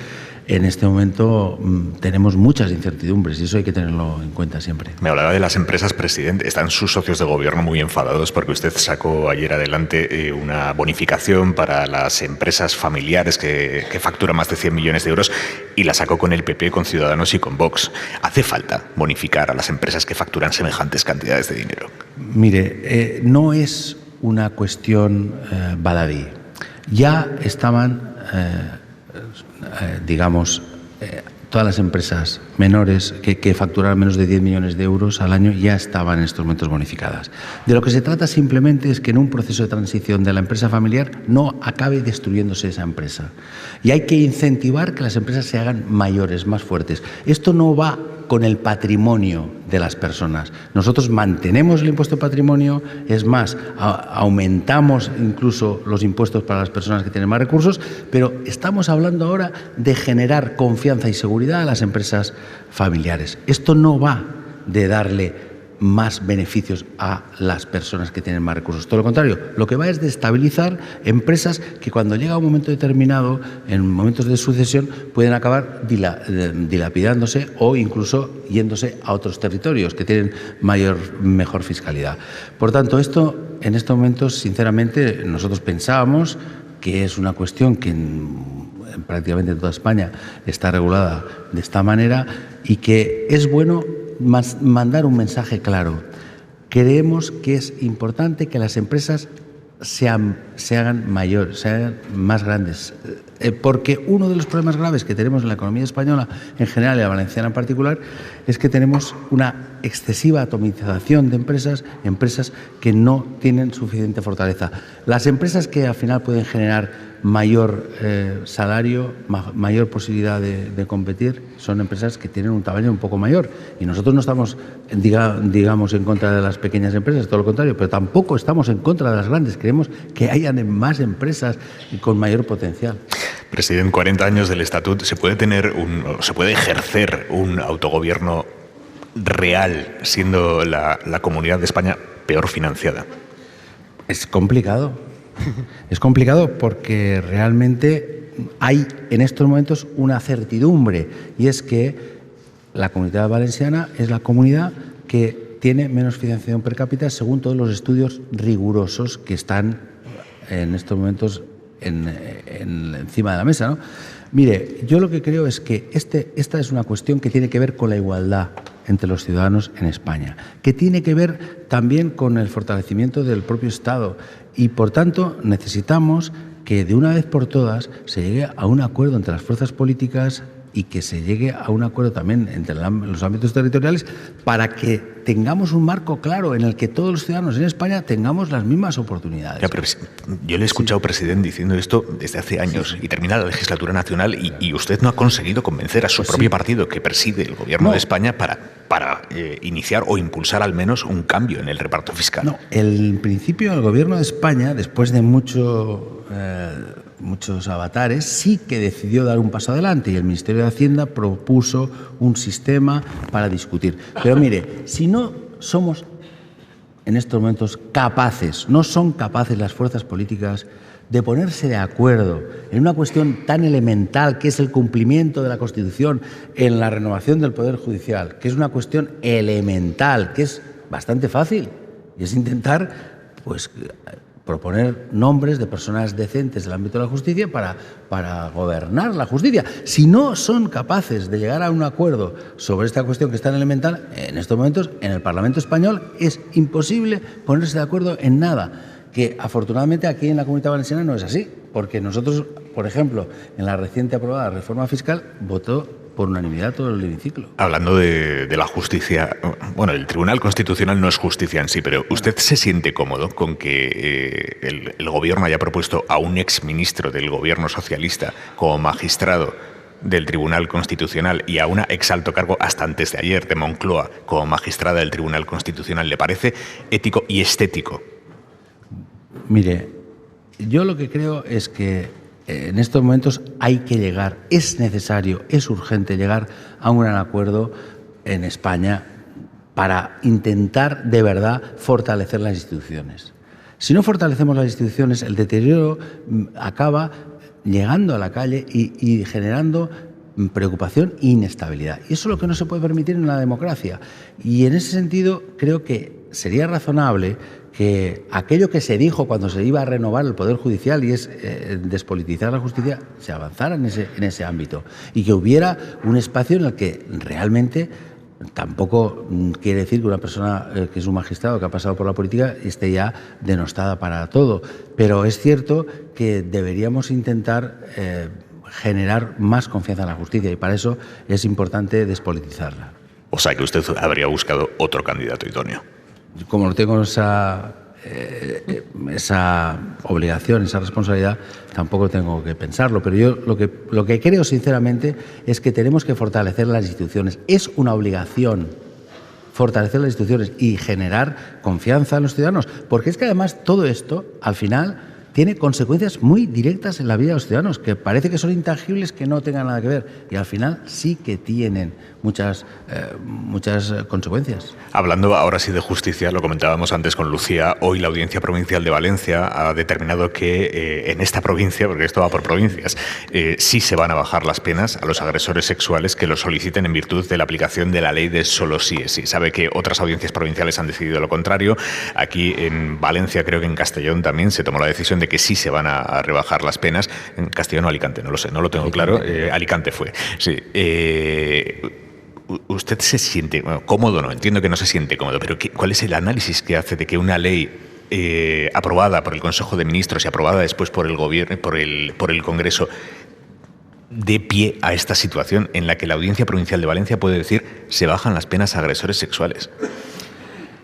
Q: en este momento tenemos muchas incertidumbres y eso hay que tenerlo en cuenta siempre.
B: Me hablaba de las empresas, presidente. Están sus socios de gobierno muy enfadados porque usted sacó ayer adelante una bonificación para las empresas familiares que facturan más de 100 millones de euros y la sacó con el PP, con Ciudadanos y con Vox. ¿Hace falta bonificar a las empresas que facturan semejantes cantidades de dinero?
Q: Mire, no es una cuestión baladí. Ya estaban... todas las empresas menores que facturaran menos de 10 millones de euros al año ya estaban en estos momentos bonificadas. De lo que se trata simplemente es que en un proceso de transición de la empresa familiar no acabe destruyéndose esa empresa. Y hay que incentivar que las empresas se hagan mayores, más fuertes. Esto no va con el patrimonio de las personas. Nosotros mantenemos el impuesto de patrimonio, es más, aumentamos incluso los impuestos para las personas que tienen más recursos, pero estamos hablando ahora de generar confianza y seguridad a las empresas familiares. Esto no va de darle más beneficios a las personas que tienen más recursos. Todo lo contrario, lo que va es de estabilizar empresas que cuando llega un momento determinado, en momentos de sucesión, pueden acabar dilapidándose o incluso yéndose a otros territorios que tienen mejor fiscalidad. Por tanto, esto en estos momentos, sinceramente, nosotros pensábamos que es una cuestión que prácticamente en toda España está regulada de esta manera y que es bueno mandar un mensaje claro. Creemos que es importante que las empresas se hagan mayores, se hagan más grandes, porque uno de los problemas graves que tenemos en la economía española en general y la valenciana en particular es que tenemos una excesiva atomización de empresas que no tienen suficiente fortaleza. Las empresas que al final pueden generar mayor salario, mayor posibilidad de competir, son empresas que tienen un tamaño un poco mayor. Y nosotros no estamos, digamos, en contra de las pequeñas empresas, todo lo contrario, pero tampoco estamos en contra de las grandes. Queremos que hayan más empresas con mayor potencial.
B: Presidente, 40 años del Estatut, ¿se puede ejercer un autogobierno real siendo la Comunidad de España peor financiada?
Q: Es complicado. Es complicado porque realmente hay en estos momentos una certidumbre y es que la Comunidad Valenciana es la comunidad que tiene menos financiación per cápita según todos los estudios rigurosos que están en estos momentos encima de la mesa, ¿no? Mire, yo lo que creo es que esta es una cuestión que tiene que ver con la igualdad entre los ciudadanos en España, que tiene que ver también con el fortalecimiento del propio Estado y, por tanto, necesitamos que de una vez por todas se llegue a un acuerdo entre las fuerzas políticas y que se llegue a un acuerdo también entre los ámbitos territoriales para que tengamos un marco claro en el que todos los ciudadanos en España tengamos las mismas oportunidades.
B: Ya, pero yo le he escuchado, presidente, diciendo esto desde hace años y termina la legislatura nacional y usted no ha conseguido convencer a su propio partido que preside el gobierno de España para iniciar o impulsar al menos un cambio en el reparto fiscal.
Q: No, en principio el gobierno de España, después de muchos avatares, sí que decidió dar un paso adelante y el Ministerio de Hacienda propuso un sistema para discutir. Pero mire, si no somos en estos momentos capaces, no son capaces las fuerzas políticas de ponerse de acuerdo en una cuestión tan elemental que es el cumplimiento de la Constitución en la renovación del Poder Judicial, que es una cuestión elemental, que es bastante fácil, y es intentar, pues, proponer nombres de personas decentes del ámbito de la justicia para gobernar la justicia. Si no son capaces de llegar a un acuerdo sobre esta cuestión que es tan elemental, en estos momentos en el Parlamento español es imposible ponerse de acuerdo en nada. Que afortunadamente aquí en la Comunidad Valenciana no es así, porque nosotros, por ejemplo, en la reciente aprobada reforma fiscal, votó por unanimidad todo el hemiciclo.
B: Hablando de la justicia, bueno, el Tribunal Constitucional no es justicia en sí, pero ¿usted se siente cómodo con que el gobierno haya propuesto a un exministro del gobierno socialista como magistrado del Tribunal Constitucional y a una exalto cargo hasta antes de ayer de Moncloa como magistrada del Tribunal Constitucional? ¿Le parece ético y estético?
Q: Mire, yo lo que creo es que en estos momentos hay que llegar, es necesario, es urgente llegar a un gran acuerdo en España para intentar de verdad fortalecer las instituciones. Si no fortalecemos las instituciones, el deterioro acaba llegando a la calle y generando preocupación e inestabilidad. Y eso es lo que no se puede permitir en una democracia. Y en ese sentido creo que sería razonable que aquello que se dijo cuando se iba a renovar el Poder Judicial, y es despolitizar la justicia, se avanzara en ese ámbito y que hubiera un espacio en el que realmente, tampoco quiere decir que una persona que es un magistrado que ha pasado por la política esté ya denostada para todo, pero es cierto que deberíamos intentar generar más confianza en la justicia y para eso es importante despolitizarla.
B: O sea que usted habría buscado otro candidato idóneo.
Q: Como no tengo esa obligación, esa responsabilidad, tampoco tengo que pensarlo. Pero yo lo que creo sinceramente es que tenemos que fortalecer las instituciones. Es una obligación fortalecer las instituciones y generar confianza en los ciudadanos. Porque es que además todo esto, al final, tiene consecuencias muy directas en la vida de los ciudadanos, que parece que son intangibles, que no tengan nada que ver. Y al final sí que tienen muchas consecuencias.
B: Hablando ahora sí de justicia, lo comentábamos antes con Lucía, hoy la Audiencia Provincial de Valencia ha determinado que en esta provincia, porque esto va por provincias, sí se van a bajar las penas a los agresores sexuales que lo soliciten en virtud de la aplicación de la ley de solo sí es sí. Sabe que otras audiencias provinciales han decidido lo contrario. Aquí en Valencia, creo que en Castellón también se tomó la decisión de que sí se van a rebajar las penas. En Castellón o Alicante, no lo sé, no lo tengo claro. Alicante fue, sí. ¿Usted se siente cómodo? No, entiendo que no se siente cómodo, pero ¿cuál es el análisis que hace de que una ley aprobada por el Consejo de Ministros y aprobada después por el Gobierno, por el Congreso, dé pie a esta situación en la que la Audiencia Provincial de Valencia puede decir se bajan las penas a agresores sexuales?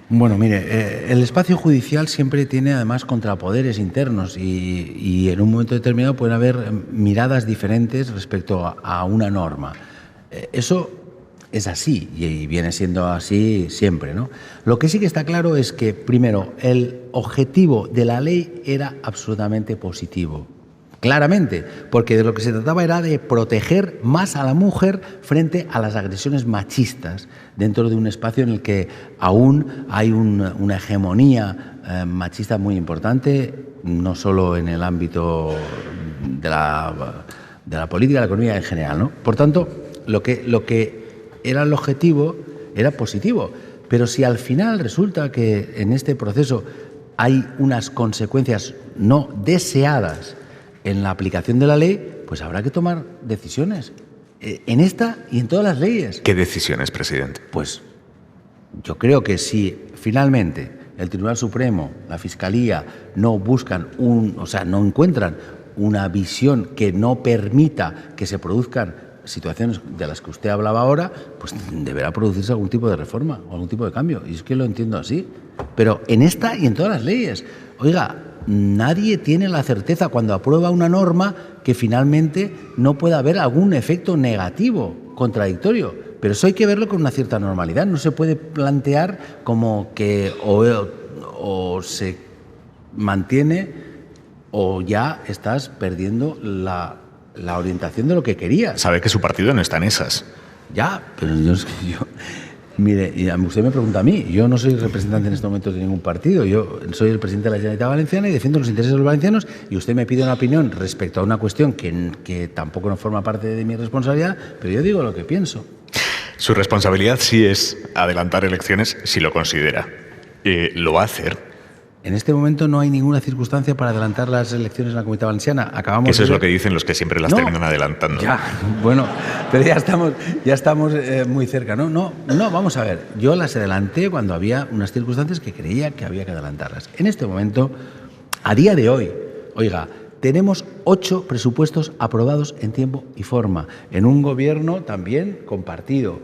Q: Bueno, mire, el espacio judicial siempre tiene además contrapoderes internos y en un momento determinado pueden haber miradas diferentes respecto a una norma. Eso es así y viene siendo así siempre, ¿no? Lo que sí que está claro es que, primero, el objetivo de la ley era absolutamente positivo. Claramente, porque de lo que se trataba era de proteger más a la mujer frente a las agresiones machistas dentro de un espacio en el que aún hay una hegemonía machista muy importante, no solo en el ámbito de la política, de la economía en general, ¿no? Por tanto, lo que era el objetivo era positivo, pero si al final resulta que en este proceso hay unas consecuencias no deseadas en la aplicación de la ley, pues habrá que tomar decisiones. En esta y en todas las leyes.
B: ¿Qué decisiones, presidente?
Q: Pues yo creo que si finalmente el Tribunal Supremo, la Fiscalía, no encuentran una visión que no permita que se produzcan situaciones de las que usted hablaba ahora, pues deberá producirse algún tipo de reforma o algún tipo de cambio. Y es que lo entiendo así. Pero en esta y en todas las leyes. Oiga, nadie tiene la certeza cuando aprueba una norma que finalmente no pueda haber algún efecto negativo, contradictorio. Pero eso hay que verlo con una cierta normalidad. No se puede plantear como que o se mantiene o ya estás perdiendo la orientación de lo que querías.
B: Sabe que su partido no está en esas.
Q: Ya, pero yo mire, y usted me pregunta a mí, yo no soy representante en este momento de ningún partido, yo soy el presidente de la Generalitat Valenciana y defiendo los intereses de los valencianos, y usted me pide una opinión respecto a una cuestión que tampoco no forma parte de mi responsabilidad, pero yo digo lo que pienso.
B: Su responsabilidad sí es adelantar elecciones si lo considera. ¿Lo va a hacer?
Q: En este momento no hay ninguna circunstancia para adelantar las elecciones en la Comunidad Valenciana.
B: Eso es lo que dicen los que siempre las terminan adelantando.
Q: Ya, bueno, pero ya estamos muy cerca. No, vamos a ver. Yo las adelanté cuando había unas circunstancias que creía que había que adelantarlas. En este momento, a día de hoy, oiga, tenemos 8 presupuestos aprobados en tiempo y forma, en un gobierno también compartido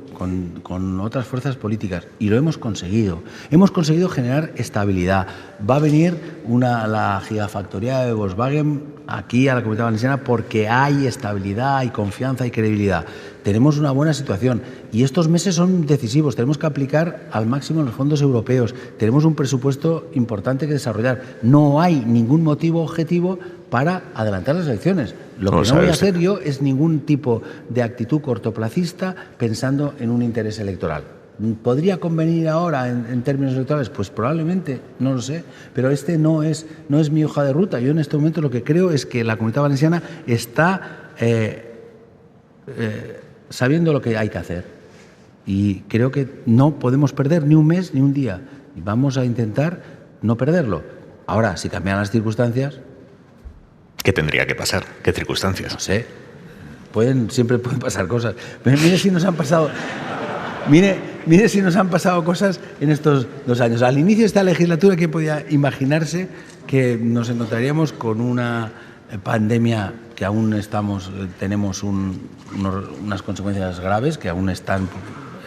Q: con otras fuerzas políticas, y lo hemos conseguido. Hemos conseguido generar estabilidad. Va a venir la gigafactoría de Volkswagen aquí a la Comunidad Valenciana porque hay estabilidad, hay confianza, hay credibilidad. Tenemos una buena situación y estos meses son decisivos. Tenemos que aplicar al máximo los fondos europeos. Tenemos un presupuesto importante que desarrollar. No hay ningún motivo objetivo para adelantar las elecciones. Lo que no voy a hacer yo es ningún tipo de actitud cortoplacista pensando en un interés electoral. ¿Podría convenir ahora en términos electorales? Pues probablemente, no lo sé, pero no es mi hoja de ruta. Yo en este momento lo que creo es que la Comunidad Valenciana está sabiendo lo que hay que hacer, y creo que no podemos perder ni un mes ni un día, y vamos a intentar no perderlo. Ahora, si cambian las circunstancias...
B: ¿Qué tendría que pasar? ¿Qué circunstancias?
Q: No sé, siempre pueden pasar cosas, pero mire si nos han pasado... Mire si nos han pasado cosas en estos 2 años. Al inicio de esta legislatura, ¿quién podía imaginarse que nos encontraríamos con una pandemia que aún tenemos unas consecuencias graves que aún están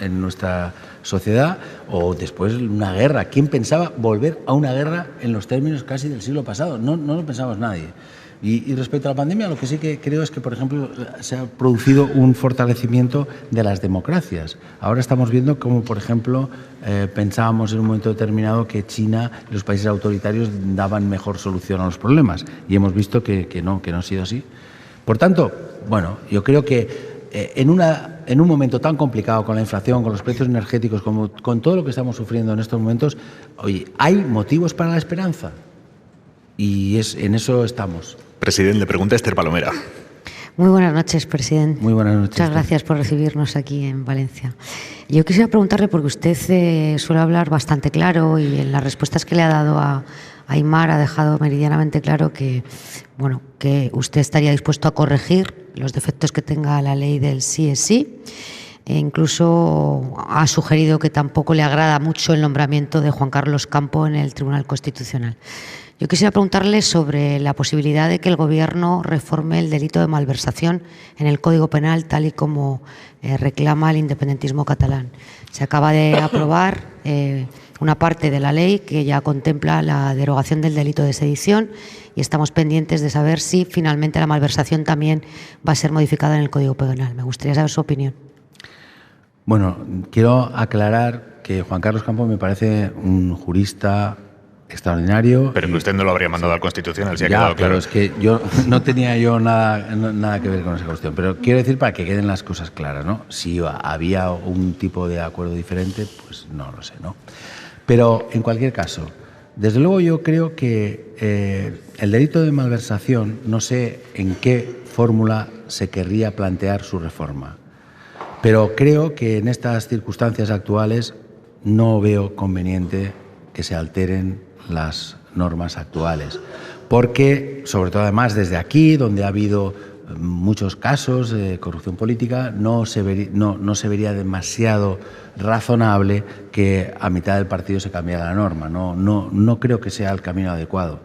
Q: en nuestra sociedad, o después una guerra? ¿Quién pensaba volver a una guerra en los términos casi del siglo pasado? No lo pensamos nadie. Y respecto a la pandemia, lo que sí que creo es que, por ejemplo, se ha producido un fortalecimiento de las democracias. Ahora estamos viendo cómo, por ejemplo, pensábamos en un momento determinado que China y los países autoritarios daban mejor solución a los problemas, y hemos visto que no ha sido así. Por tanto, bueno, yo creo que en un momento tan complicado, con la inflación, con los precios energéticos, con todo lo que estamos sufriendo en estos momentos, oye, hay motivos para la esperanza, y en eso estamos.
B: Presidente, le pregunta Esther Palomera.
M: Muy buenas noches, presidente.
Q: Muy buenas noches.
M: Muchas gracias por recibirnos aquí en Valencia. Yo quisiera preguntarle, porque usted suele hablar bastante claro, y en las respuestas que le ha dado a Aimar ha dejado meridianamente claro que usted estaría dispuesto a corregir los defectos que tenga la ley del sí es sí. E incluso ha sugerido que tampoco le agrada mucho el nombramiento de Juan Carlos Campo en el Tribunal Constitucional. Yo quisiera preguntarle sobre la posibilidad de que el Gobierno reforme el delito de malversación en el Código Penal, tal y como reclama el independentismo catalán. Se acaba de aprobar una parte de la ley que ya contempla la derogación del delito de sedición, y estamos pendientes de saber si finalmente la malversación también va a ser modificada en el Código Penal. Me gustaría saber su opinión.
Q: Bueno, quiero aclarar que Juan Carlos Campo me parece un jurista extraordinario.
B: Pero que usted no lo habría mandado al Constitucional, si ha quedado claro.
Q: Pero es que no tenía nada que ver con esa cuestión. Pero quiero decir, para que queden las cosas claras, ¿no? Si había un tipo de acuerdo diferente, pues no lo sé, ¿no? Pero en cualquier caso, desde luego yo creo que el delito de malversación, no sé en qué fórmula se querría plantear su reforma, pero creo que en estas circunstancias actuales no veo conveniente que se alteren las normas actuales, porque, sobre todo además desde aquí, donde ha habido muchos casos de corrupción política, no se vería demasiado razonable que a mitad del partido se cambiara la norma. No creo que sea el camino adecuado.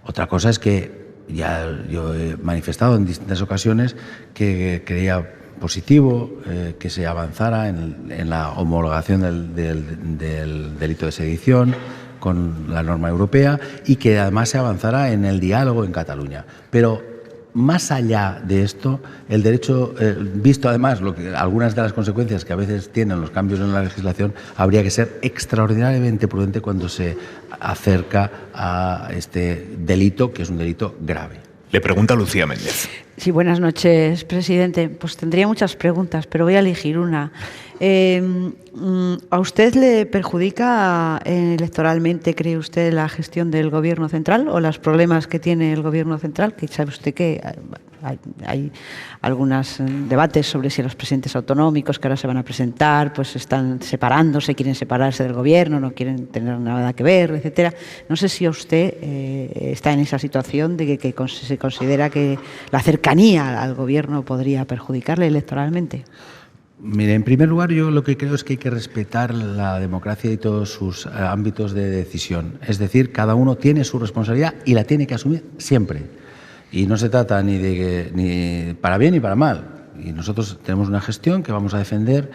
Q: Otra cosa es que ya yo he manifestado en distintas ocasiones que creía positivo que se avanzara en la homologación del delito de sedición con la norma europea y que además se avanzara en el diálogo en Cataluña. Pero más allá de esto, el derecho, visto además algunas de las consecuencias que a veces tienen los cambios en la legislación, habría que ser extraordinariamente prudente cuando se acerca a este delito, que es un delito grave.
B: Le pregunta Lucía Méndez.
O: Sí, buenas noches, presidente. Pues tendría muchas preguntas, pero voy a elegir una. ¿A usted le perjudica electoralmente, cree usted, la gestión del Gobierno central o los problemas que tiene el Gobierno central? Que sabe usted que hay algunos debates sobre si los presidentes autonómicos que ahora se van a presentar pues están separándose, quieren separarse del Gobierno, no quieren tener nada que ver, etcétera. No sé si usted está en esa situación de que se considera que la cercanía al Gobierno podría perjudicarle electoralmente.
Q: Mire, en primer lugar, yo lo que creo es que hay que respetar la democracia y todos sus ámbitos de decisión. Es decir, cada uno tiene su responsabilidad y la tiene que asumir siempre. Y no se trata ni para bien ni para mal. Y nosotros tenemos una gestión que vamos a defender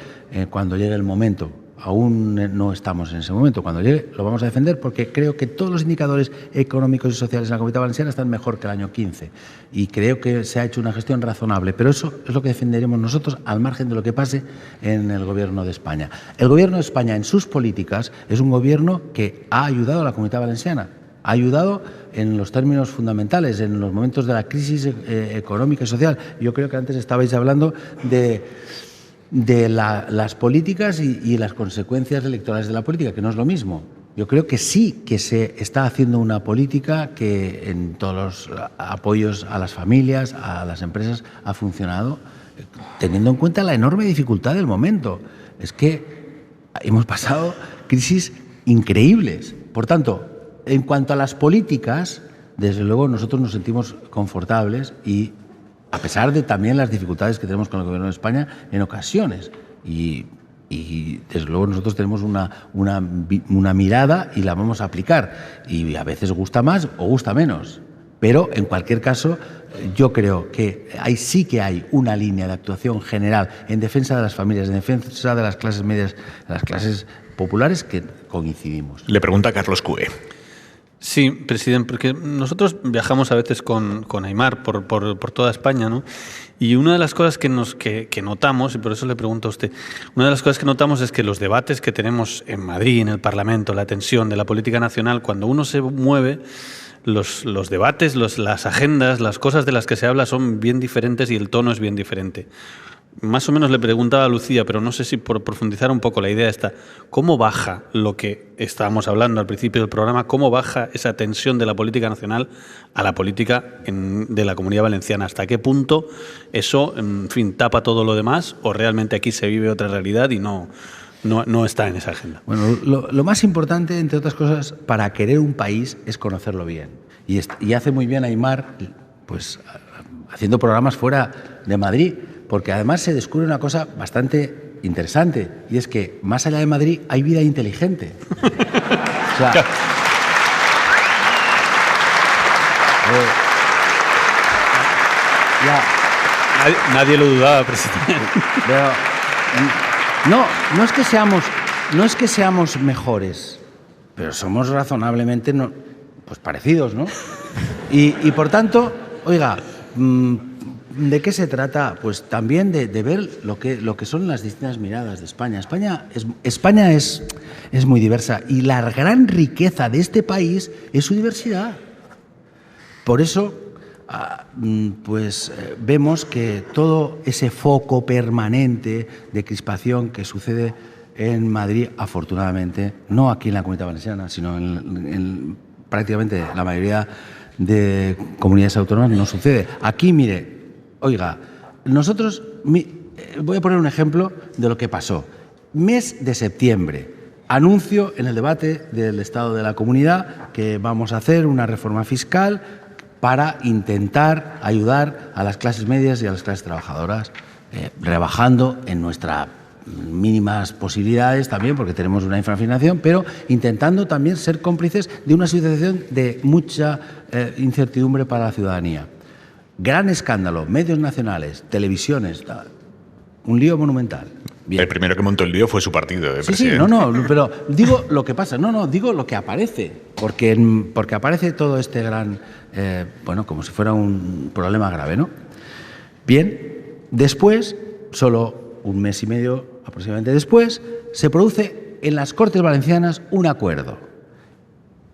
Q: cuando llegue el momento. Aún no estamos en ese momento. Cuando llegue lo vamos a defender porque creo que todos los indicadores económicos y sociales en la Comunidad Valenciana están mejor que el año 15. Y creo que se ha hecho una gestión razonable. Pero eso es lo que defenderemos nosotros al margen de lo que pase en el Gobierno de España. El Gobierno de España en sus políticas es un gobierno que ha ayudado a la Comunidad Valenciana. Ha ayudado en los términos fundamentales, en los momentos de la crisis económica y social. Yo creo que antes estabais hablando de las políticas y las consecuencias electorales de la política, que no es lo mismo. Yo creo que sí que se está haciendo una política que en todos los apoyos a las familias, a las empresas, ha funcionado, teniendo en cuenta la enorme dificultad del momento. Es que hemos pasado crisis increíbles. Por tanto, en cuanto a las políticas, desde luego nosotros nos sentimos confortables y a pesar de también las dificultades que tenemos con el Gobierno de España en ocasiones. Y desde luego nosotros tenemos una mirada y la vamos a aplicar. Y a veces gusta más o gusta menos. Pero en cualquier caso, yo creo que sí que hay una línea de actuación general en defensa de las familias, en defensa de las clases medias, de las clases populares, que coincidimos.
B: Le pregunta Carlos Cue.
A: Sí, presidente, porque nosotros viajamos a veces con Aimar por toda España, ¿no? Y una de las cosas que notamos, y por eso le pregunto a usted, una de las cosas que notamos es que los debates que tenemos en Madrid, en el Parlamento, la tensión de la política nacional, cuando uno se mueve, los debates, las agendas, las cosas de las que se habla son bien diferentes y el tono es bien diferente. Más o menos le preguntaba a Lucía, pero no sé si por profundizar un poco la idea está, ¿cómo baja lo que estábamos hablando al principio del programa? ¿Cómo baja esa tensión de la política nacional a la política de la Comunidad Valenciana? ¿Hasta qué punto eso, en fin, tapa todo lo demás o realmente aquí se vive otra realidad y no está en esa agenda?
Q: Bueno, lo más importante, entre otras cosas, para querer un país es conocerlo bien. Y hace muy bien Aimar, pues, haciendo programas fuera de Madrid, porque además se descubre una cosa bastante interesante, y es que más allá de Madrid hay vida inteligente. O sea,
A: nadie lo dudaba, presidente.
Q: Pero, no es que seamos mejores, pero somos razonablemente pues parecidos, ¿no? Y por tanto, oiga, ¿de qué se trata? Pues también de ver lo que son las distintas miradas de España. España es muy diversa y la gran riqueza de este país es su diversidad. Por eso, pues vemos que todo ese foco permanente de crispación que sucede en Madrid, afortunadamente, no aquí en la Comunidad Valenciana, sino en prácticamente la mayoría de comunidades autónomas, no sucede. Aquí, mire, oiga, nosotros, voy a poner un ejemplo de lo que pasó. Mes de septiembre, anuncio en el debate del Estado de la Comunidad que vamos a hacer una reforma fiscal para intentar ayudar a las clases medias y a las clases trabajadoras, rebajando en nuestras mínimas posibilidades también, porque tenemos una infrafinanciación, pero intentando también ser cómplices de una situación de mucha incertidumbre para la ciudadanía. Gran escándalo, medios nacionales, televisiones, Un lío monumental.
B: Bien. El primero que montó el lío fue su partido, presidente.
Q: Sí, pero digo lo que pasa, digo lo que aparece, porque aparece todo este gran, como si fuera un problema grave, ¿no? Bien, después, solo un mes y medio aproximadamente después, se produce en las Cortes Valencianas un acuerdo,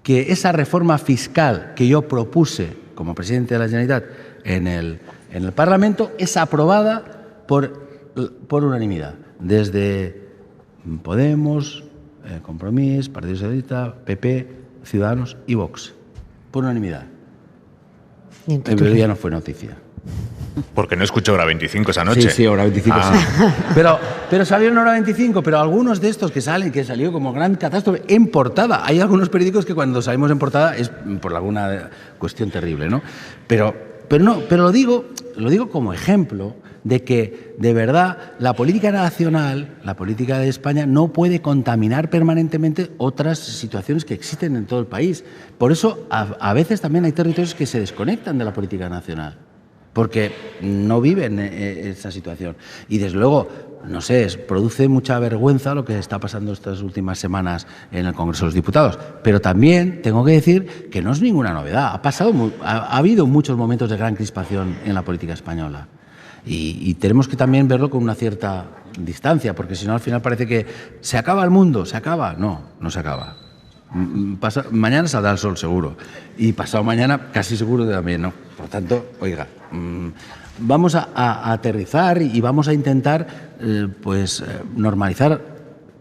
Q: que esa reforma fiscal que yo propuse como presidente de la Generalitat en el Parlamento es aprobada por unanimidad, desde Podemos, Compromís, Partido Socialista, PP, Ciudadanos y Vox, por unanimidad. Pero ya no fue noticia.
B: Porque no escuchó Hora 25 esa noche.
Q: Sí, Hora 25, sí. Pero salió en Hora 25, pero algunos de estos que salió como gran catástrofe en portada. Hay algunos periódicos que cuando salimos en portada es por alguna cuestión terrible, ¿no? Pero lo digo como ejemplo de que, de verdad, la política nacional, la política de España, no puede contaminar permanentemente otras situaciones que existen en todo el país. Por eso, a veces también hay territorios que se desconectan de la política nacional, porque no viven esa situación. Y, desde luego, no sé, produce mucha vergüenza lo que está pasando estas últimas semanas en el Congreso de los Diputados. Pero también tengo que decir que no es ninguna novedad. Ha habido muchos momentos de gran crispación en la política española. Y tenemos que también verlo con una cierta distancia, porque si no, al final parece que se acaba el mundo, se acaba. No se acaba. Mañana saldrá el sol, seguro. Y pasado mañana, casi seguro que también, ¿no? Por tanto, oiga, vamos a aterrizar y vamos a intentar, normalizar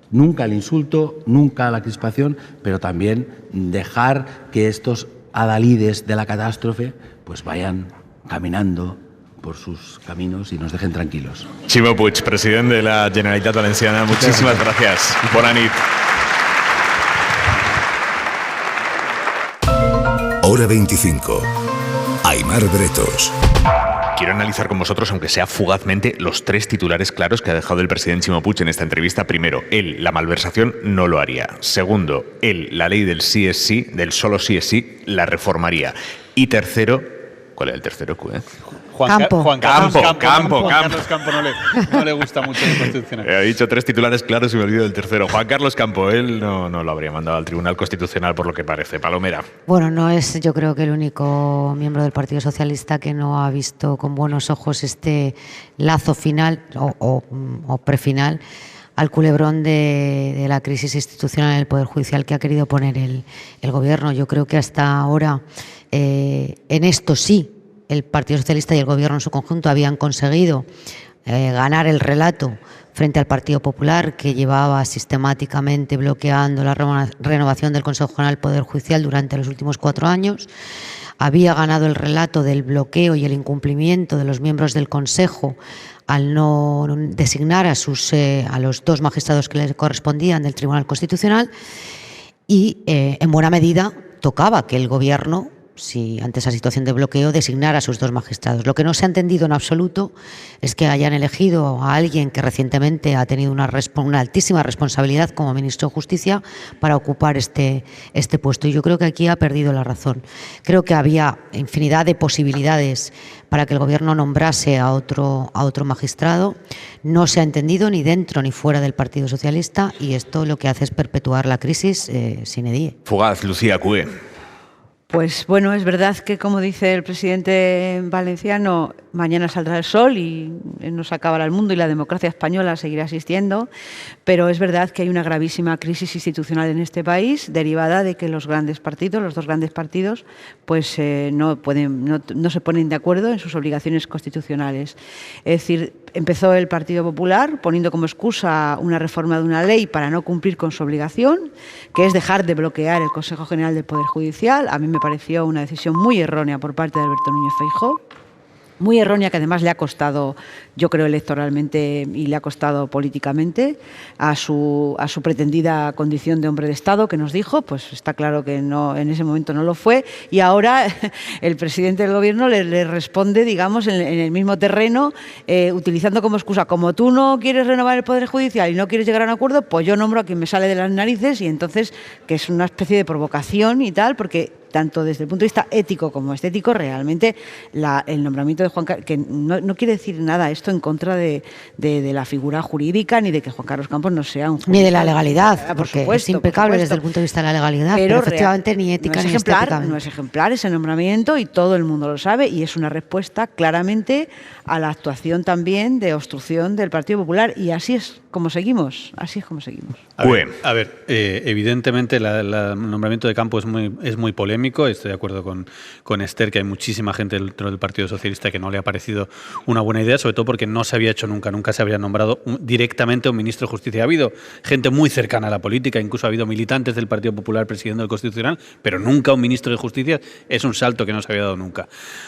Q: nunca el insulto, nunca la crispación, pero también dejar que estos adalides de la catástrofe pues vayan caminando por sus caminos y nos dejen tranquilos.
B: Ximo Puig, presidente de la Generalitat Valenciana, muchísimas gracias. Bona nit.
R: Hora 25. Aimar Bretos.
B: Quiero analizar con vosotros, aunque sea fugazmente, los 3 titulares claros que ha dejado el presidente Ximo Puig en esta entrevista. Primero, él, la malversación, no lo haría. Segundo, él, la ley del sí es sí, del solo sí es sí, la reformaría. Y tercero, ¿cuál es el tercero,
A: Juan Carlos Campo
B: no le gusta mucho el Constitucional. He dicho 3 titulares claros y me olvido del tercero. Juan Carlos Campo, él no lo habría mandado al Tribunal Constitucional por lo que parece. Palomera.
M: Bueno, no es yo creo que el único miembro del Partido Socialista que no ha visto con buenos ojos este lazo final o prefinal al culebrón de la crisis institucional en el Poder Judicial que ha querido poner el Gobierno. Yo creo que hasta ahora en esto sí el Partido Socialista y el Gobierno en su conjunto habían conseguido ganar el relato frente al Partido Popular, que llevaba sistemáticamente bloqueando la renovación del Consejo General del Poder Judicial durante los últimos 4 años. Había ganado el relato del bloqueo y el incumplimiento de los miembros del Consejo al no designar a los 2 magistrados que les correspondían del Tribunal Constitucional y, en buena medida, tocaba que el Gobierno, si ante esa situación de bloqueo, designara a sus 2 magistrados. Lo que no se ha entendido en absoluto es que hayan elegido a alguien que recientemente ha tenido una altísima responsabilidad como ministro de Justicia para ocupar este puesto. Y yo creo que aquí ha perdido la razón. Creo que había infinidad de posibilidades para que el Gobierno nombrase a otro magistrado. No se ha entendido ni dentro ni fuera del Partido Socialista y esto lo que hace es perpetuar la crisis sine die.
B: Fugaz, Lucía Cue.
O: Pues bueno, es verdad que, como dice el presidente valenciano, mañana saldrá el sol y no se acabará el mundo y la democracia española seguirá existiendo, pero es verdad que hay una gravísima crisis institucional en este país derivada de que los 2 grandes partidos, pues no se ponen de acuerdo en sus obligaciones constitucionales. Es decir, empezó el Partido Popular poniendo como excusa una reforma de una ley para no cumplir con su obligación, que es dejar de bloquear el Consejo General del Poder Judicial. A mí me pareció una decisión muy errónea por parte de Alberto Núñez Feijóo. Muy errónea, que además le ha costado, yo creo, electoralmente y le ha costado políticamente a su pretendida condición de hombre de Estado, que nos dijo, pues está claro que no, en ese momento no lo fue, y ahora el presidente del Gobierno le responde, digamos, en el mismo terreno, utilizando como excusa, como tú no quieres renovar el Poder Judicial y no quieres llegar a un acuerdo, pues yo nombro a quien me sale de las narices, y entonces, que es una especie de provocación y tal, porque tanto desde el punto de vista ético como estético, realmente el nombramiento de Juan Carlos, que no quiere decir nada esto en contra de la figura jurídica, ni de que Juan Carlos Campos no sea un jurídico.
M: Ni de la legalidad, porque es impecable desde el punto de vista de la legalidad, pero efectivamente ni ética ni estética.
O: No es ejemplar ese nombramiento y todo el mundo lo sabe, y es una respuesta claramente a la actuación también de obstrucción del Partido Popular, y así es como seguimos.
A: A ver, evidentemente el nombramiento de Campos es muy polémico. Estoy de acuerdo con Esther, que hay muchísima gente dentro del Partido Socialista que no le ha parecido una buena idea, sobre todo porque no se había hecho nunca se habría nombrado directamente a un ministro de Justicia. Ha habido gente muy cercana a la política, incluso ha habido militantes del Partido Popular presidiendo el Constitucional, pero nunca un ministro de Justicia. Es un salto que no se había dado nunca.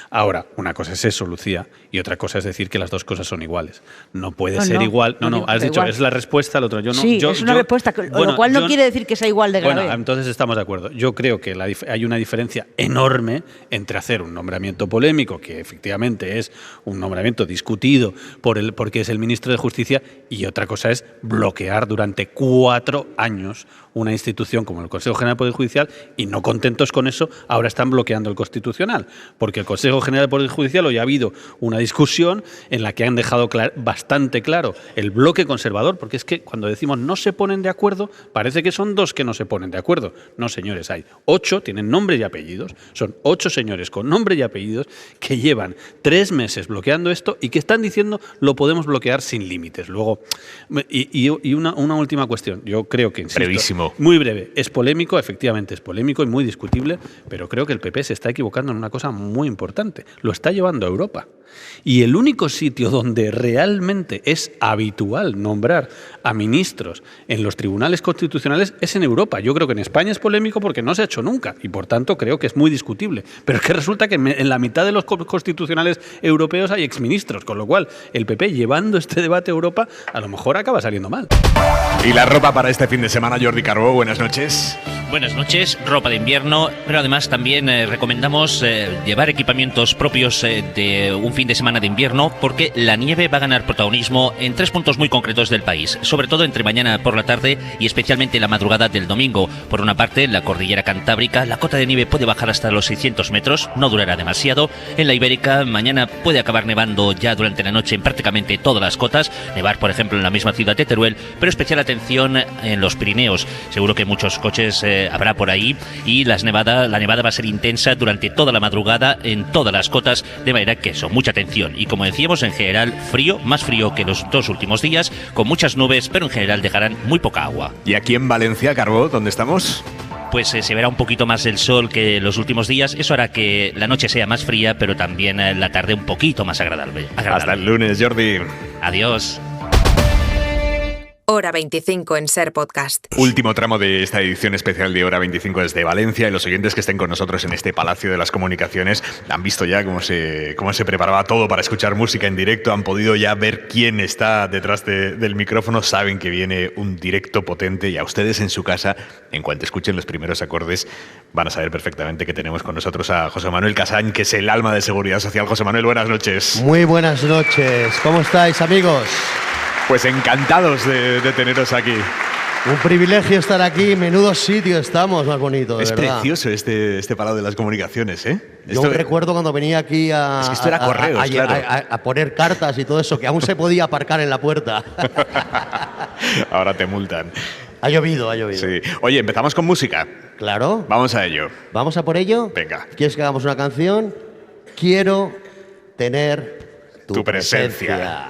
A: Ahora, una cosa es eso, Lucía, y otra cosa es decir que las dos cosas son iguales. No puede ser igual. No, has dicho, es la respuesta, al otro yo no.
O: Sí, es una respuesta, lo cual no quiere decir que sea igual de grave.
A: Bueno, entonces estamos de acuerdo. Yo creo que hay una diferencia enorme entre hacer un nombramiento polémico, que efectivamente es un nombramiento discutido porque es el ministro de Justicia, y otra cosa es bloquear durante 4 años una institución como el Consejo General del Poder Judicial, y no contentos con eso, ahora están bloqueando el Constitucional, porque el Consejo General del Poder Judicial hoy ha habido una discusión en la que han dejado bastante claro el bloque conservador, porque es que cuando decimos no se ponen de acuerdo, parece que son 2 que no se ponen de acuerdo. No, señores, hay 8, tienen nombre y apellidos, son 8 señores con nombre y apellidos que llevan 3 meses bloqueando esto y que están diciendo lo podemos bloquear sin límites. Luego, y una última cuestión, yo creo que, insisto,
B: brevísimo.
A: Muy breve. Es polémico, efectivamente es polémico y muy discutible, pero creo que el PP se está equivocando en una cosa muy importante. Lo está llevando a Europa. Y el único sitio donde realmente es habitual nombrar a ministros en los tribunales constitucionales es en Europa. Yo creo que en España es polémico porque no se ha hecho nunca y por tanto creo que es muy discutible. Pero es que resulta que en la mitad de los constitucionales europeos hay exministros, con lo cual el PP llevando este debate a Europa a lo mejor acaba saliendo mal.
B: Y la ropa para este fin de semana, Jordi Carbó, buenas noches.
S: Buenas noches, ropa de invierno, pero además también recomendamos llevar equipamientos propios de un fin de semana de invierno, porque la nieve va a ganar protagonismo en 3 puntos muy concretos del país, sobre todo entre mañana por la tarde y especialmente la madrugada del domingo. Por una parte, en la cordillera cantábrica, la cota de nieve puede bajar hasta los 600 metros, no durará demasiado. En la ibérica, mañana puede acabar nevando ya durante la noche en prácticamente todas las cotas, nevar por ejemplo en la misma ciudad de Teruel, pero especial atención en los Pirineos. Seguro que muchos coches habrá por ahí, y la nevada va a ser intensa durante toda la madrugada en todas las cotas, de manera que eso, mucha atención. Y como decíamos, en general frío, más frío que los 2 últimos días, con muchas nubes, pero en general dejarán muy poca agua.
B: ¿Y aquí en Valencia, Carbó, dónde estamos?
S: Pues se verá un poquito más el sol que los últimos días. Eso hará que la noche sea más fría, pero también la tarde un poquito más agradable.
B: Hasta el lunes, Jordi.
S: Adiós.
P: Hora 25 en Ser Podcast.
B: Último tramo de esta edición especial de Hora 25 desde Valencia, y los oyentes que estén con nosotros en este Palacio de las Comunicaciones han visto ya cómo se preparaba todo para escuchar música en directo, han podido ya ver quién está detrás del micrófono, saben que viene un directo potente, y a ustedes en su casa, en cuanto escuchen los primeros acordes, van a saber perfectamente que tenemos con nosotros a José Manuel Casañ, que es el alma de Seguridad Social. José Manuel, buenas noches.
T: Muy buenas noches. ¿Cómo estáis, amigos?
B: Pues encantados de teneros aquí.
T: Un privilegio estar aquí, menudo sitio estamos, más bonito, de
B: es
T: verdad.
B: Precioso este Palau de las Comunicaciones, ¿eh?
T: Yo recuerdo cuando venía aquí
B: es que esto era correos, claro.
T: a poner cartas y todo eso, que aún se podía aparcar en la puerta.
B: Ahora te multan.
T: Ha llovido.
B: Sí. Oye, empezamos con música.
T: Claro.
B: Vamos a ello.
T: ¿Vamos a por ello?
B: Venga.
T: ¿Quieres que hagamos una canción? Quiero tener tu presencia.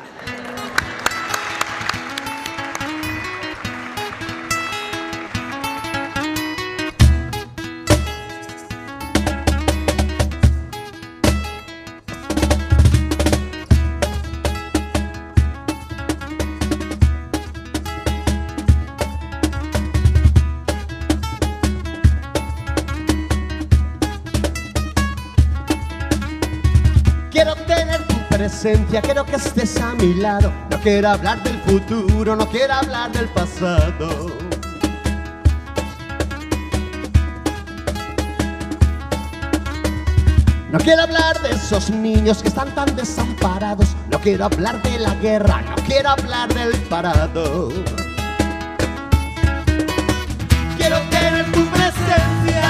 U: Quiero tener tu presencia, quiero que estés a mi lado. No quiero hablar del futuro, no quiero hablar del pasado. No quiero hablar de esos niños que están tan desamparados. No quiero hablar de la guerra, no quiero hablar del parado. Quiero tener tu presencia,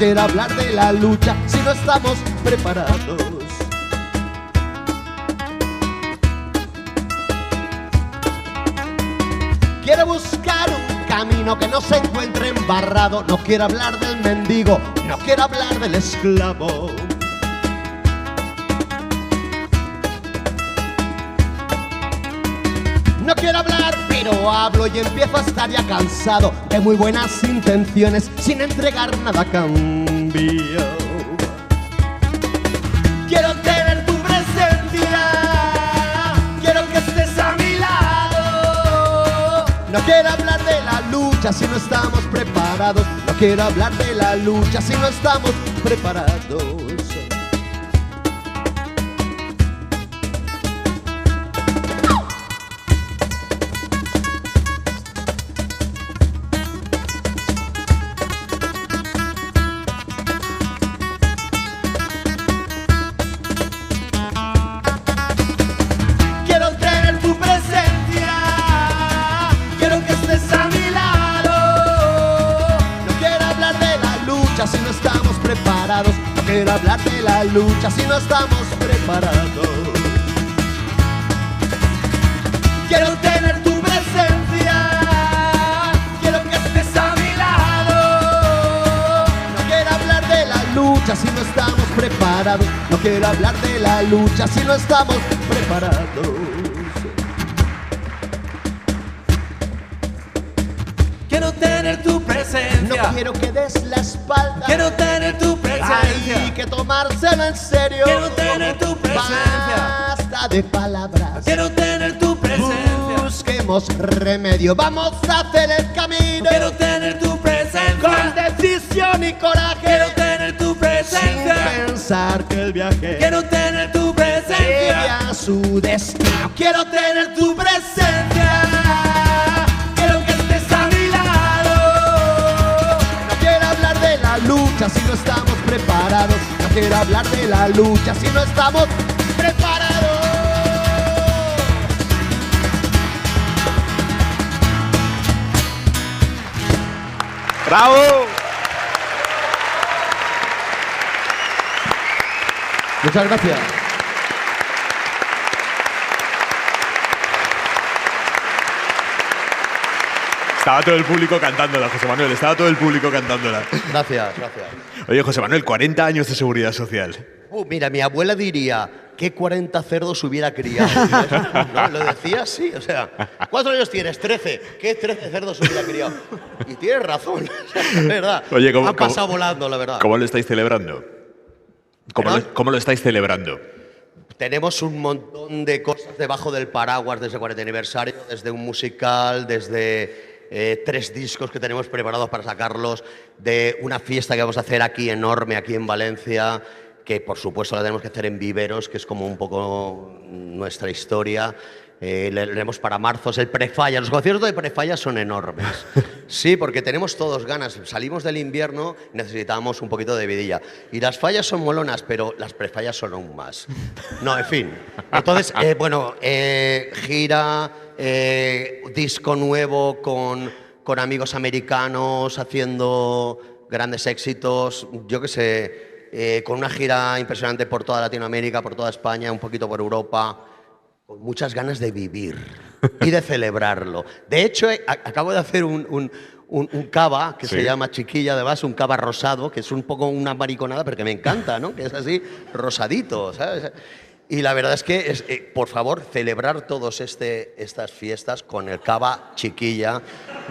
U: quiero hablar de la lucha si no estamos preparados. Quiero buscar un camino que no se encuentre embarrado. No quiero hablar del mendigo, no quiero hablar del esclavo. No quiero hablar, pero hablo y empiezo a estar ya cansado de muy buenas intenciones sin entregar nada a cambio. Quiero tener tu presencia, quiero que estés a mi lado. No quiero hablar de la lucha si no estamos preparados. No quiero hablar de la lucha si no estamos preparados. Si no estamos preparados, no quiero hablar de la lucha si no estamos preparados. Quiero tener tu presencia, quiero que estés a mi lado. No quiero hablar de la lucha si no estamos preparados. No quiero hablar de la lucha si no estamos preparados.
E: Quiero tener tu presencia.
U: No quiero que des la espalda.
E: Quiero tener tu presencia.
U: Hay que tomárselo en serio.
E: Quiero tener tu presencia.
U: Basta de palabras.
E: Quiero tener tu presencia.
U: Busquemos remedio. Vamos a hacer el camino.
E: Quiero tener tu presencia.
U: Con decisión y coraje.
E: Quiero tener tu presencia.
U: Sin pensar que el viaje.
E: Quiero tener tu presencia.
U: Lleve a su destino. Quiero tener tu presencia. Lucha si no estamos preparados. No quiero hablar de la lucha si no estamos preparados.
B: ¡Bravo!
U: Muchas gracias.
B: Estaba todo el público cantándola, José Manuel. Estaba todo el público cantándola.
T: Gracias, gracias.
B: Oye, José Manuel, 40 años de seguridad social.
T: Mira, mi abuela diría, ¿qué 40 cerdos hubiera criado? ¿No? Lo decía así, o sea, ¿cuántos años tienes? 13. ¿Qué 13 cerdos hubiera criado? Y tienes razón, es verdad.
B: Oye,
T: han pasado volando, la verdad.
B: ¿Cómo lo estáis celebrando? ¿Cómo lo estáis celebrando?
T: Tenemos un montón de cosas debajo del paraguas desde el 40 aniversario, desde un musical, desde 3 discos que tenemos preparados para sacarlos, de una fiesta que vamos a hacer aquí enorme, aquí en Valencia, que por supuesto la tenemos que hacer en Viveros, que es como un poco nuestra historia. Le haremos para marzo, el Prefalla. Los conciertos de Prefalla son enormes. Sí, porque tenemos todos ganas. Salimos del invierno, necesitamos un poquito de vidilla. Y las fallas son molonas, pero las Prefallas son aún más. No, en fin. Entonces, gira, disco nuevo con amigos americanos, haciendo grandes éxitos. Yo qué sé, con una gira impresionante por toda Latinoamérica, por toda España, un poquito por Europa. Con muchas ganas de vivir y de celebrarlo. De hecho, acabo de hacer un cava que se llama Chiquilla, además, un cava rosado, que es un poco una mariconada, pero que me encanta, ¿no? Que es así, rosadito, ¿sabes? Y la verdad es que, por favor, celebrar todas estas fiestas con el cava Chiquilla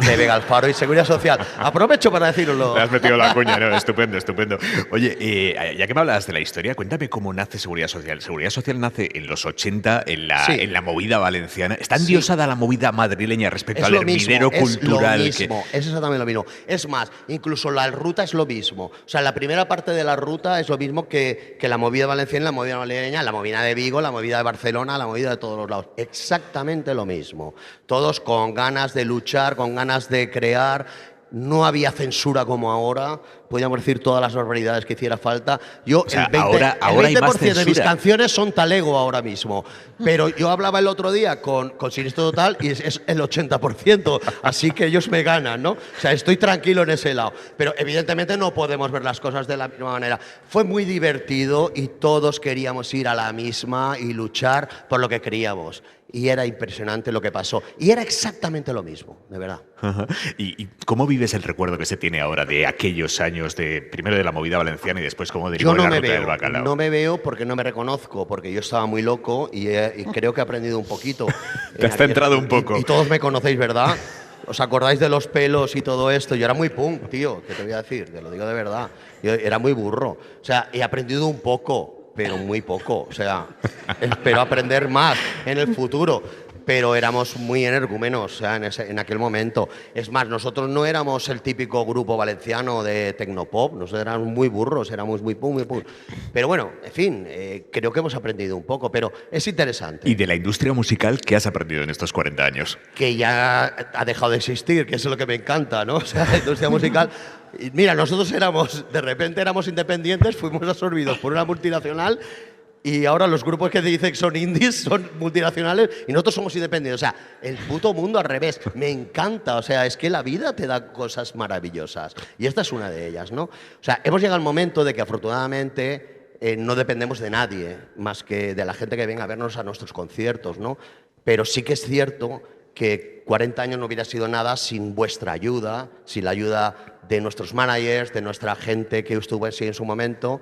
T: de Vega Alfaro y Seguridad Social. Aprovecho para decirlo.
B: Me has metido la cuña, ¿no? Estupendo, estupendo. Oye, ya que me hablas de la historia, cuéntame cómo nace Seguridad Social. Seguridad Social nace en los 80, en la movida valenciana. Está endiosada la movida madrileña respecto al hervidero cultural.
T: Es exactamente lo mismo. Es más, incluso la ruta es lo mismo. O sea, la primera parte de la ruta es lo mismo que la movida valenciana, la movida madrileña, la movida de Vigo, la movida de Barcelona, la movida de todos los lados. Exactamente lo mismo. Todos con ganas de luchar, con ganas de crear no había censura como ahora, podíamos decir todas las barbaridades que hiciera falta. Yo,
B: o sea,
T: el 20%,
B: ahora
T: el 20
B: hay más
T: de mis
B: censura.
T: canciones son talego ahora mismo, pero yo hablaba el otro día con Siniestro Total y es el 80%, así que ellos me ganan, ¿no? O sea, estoy tranquilo en ese lado, pero evidentemente no podemos ver las cosas de la misma manera. Fue muy divertido y todos queríamos ir a la misma y luchar por lo que queríamos. Y era impresionante lo que pasó. Y era exactamente lo mismo, de verdad.
B: ¿Y cómo vives el recuerdo que se tiene ahora de aquellos años, primero de la movida valenciana y después cómo derivó la ruta del bacalao?
T: No me veo porque no me reconozco, porque yo estaba muy loco y creo que he aprendido un poquito.
B: Te has centrado un poco.
T: Y todos me conocéis, ¿verdad? ¿Os acordáis de los pelos y todo esto? Yo era muy punk, tío, ¿qué te voy a decir? Te lo digo de verdad. Yo era muy burro. O sea, he aprendido un poco, pero muy poco. O sea, espero aprender más en el futuro. Pero éramos muy energúmenos, o sea, en aquel momento. Es más, nosotros no éramos el típico grupo valenciano de tecnopop, nosotros éramos muy burros, éramos muy punk, muy punk. Pero bueno, en fin, creo que hemos aprendido un poco, pero es interesante.
B: ¿Y de la industria musical qué has aprendido en estos 40 años?
T: Que ya ha dejado de existir, que eso es lo que me encanta, ¿no? O sea, la industria musical... Mira, nosotros de repente éramos independientes, fuimos absorbidos por una multinacional y ahora los grupos que te dicen que son indies son multinacionales y nosotros somos independientes. O sea, el puto mundo al revés. Me encanta. O sea, es que la vida te da cosas maravillosas. Y esta es una de ellas, ¿no? O sea, hemos llegado al momento de que afortunadamente no dependemos de nadie más que de la gente que venga a vernos a nuestros conciertos, ¿no? Pero sí que es cierto que 40 años no hubiera sido nada sin vuestra ayuda, sin la ayuda de nuestros managers, de nuestra gente que estuvo así en su momento,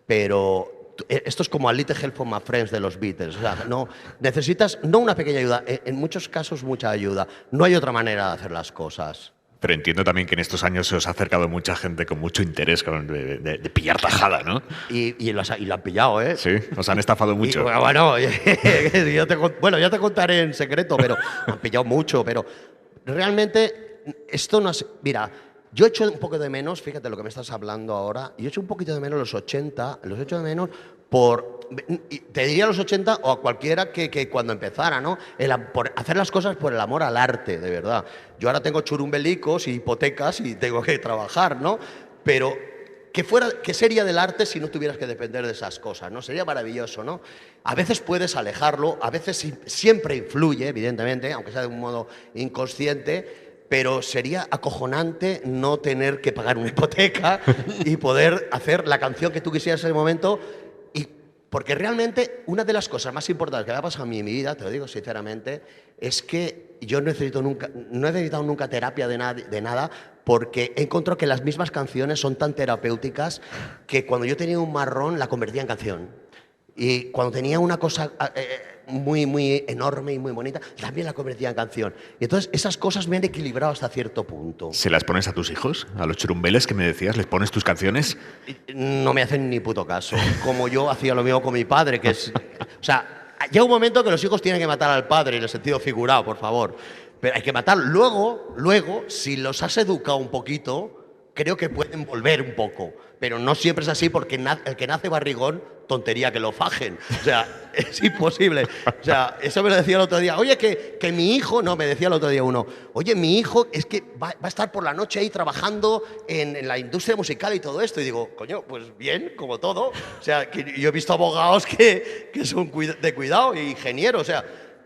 T: pero esto es como a little help from my friends de los Beatles. O sea, no, necesitas no una pequeña ayuda, en muchos casos mucha ayuda. No hay otra manera de hacer las cosas.
B: Pero entiendo también que en estos años se os ha acercado mucha gente con mucho interés de pillar tajada, ¿no?
T: Y lo han pillado, ¿eh?
B: Sí, os han estafado mucho.
T: Bueno, ya te contaré en secreto, pero han pillado mucho. Pero realmente esto no es... Mira, yo echo un poco de menos, fíjate lo que me estás hablando ahora, yo echo un poquito de menos los 80, los echo de menos te diría los 80 o a cualquiera que cuando empezara, ¿no? Por hacer las cosas por el amor al arte, de verdad. Yo ahora tengo churumbelicos y hipotecas y tengo que trabajar, ¿no? Pero ¿qué sería del arte si no tuvieras que depender de esas cosas, ¿no? Sería maravilloso, ¿no? A veces puedes alejarlo, a veces siempre influye, evidentemente, aunque sea de un modo inconsciente, pero sería acojonante no tener que pagar una hipoteca y poder hacer la canción que tú quisieras en ese momento. Porque realmente una de las cosas más importantes que me ha pasado a mí en mi vida, te lo digo sinceramente, es que yo no he necesitado nunca terapia de nada, porque he encontrado que las mismas canciones son tan terapéuticas que cuando yo tenía un marrón la convertía en canción. Y cuando tenía una cosa muy, muy enorme y muy bonita, también la convertía en canción. Y entonces esas cosas me han equilibrado hasta cierto punto.
B: ¿Se las pones a tus hijos? ¿A los churumbeles que me decías? ¿Les pones tus canciones?
T: No me hacen ni puto caso. Como yo hacía lo mismo con mi padre, que es... O sea, llega un momento que los hijos tienen que matar al padre, en el sentido figurado, por favor. Pero hay que matarlo. Luego, si los has educado un poquito, creo que pueden volver un poco. Pero no siempre es así, porque el que nace barrigón, tontería que lo fajen. O sea, es imposible. O sea, eso me lo decía el otro día. Oye, que mi hijo... No, me decía el otro día uno. Oye, mi hijo es que va a estar por la noche ahí trabajando en la industria musical y todo esto. Y digo, coño, pues bien, como todo. O sea, que yo he visto abogados que son de cuidado y ingenieros. O sea,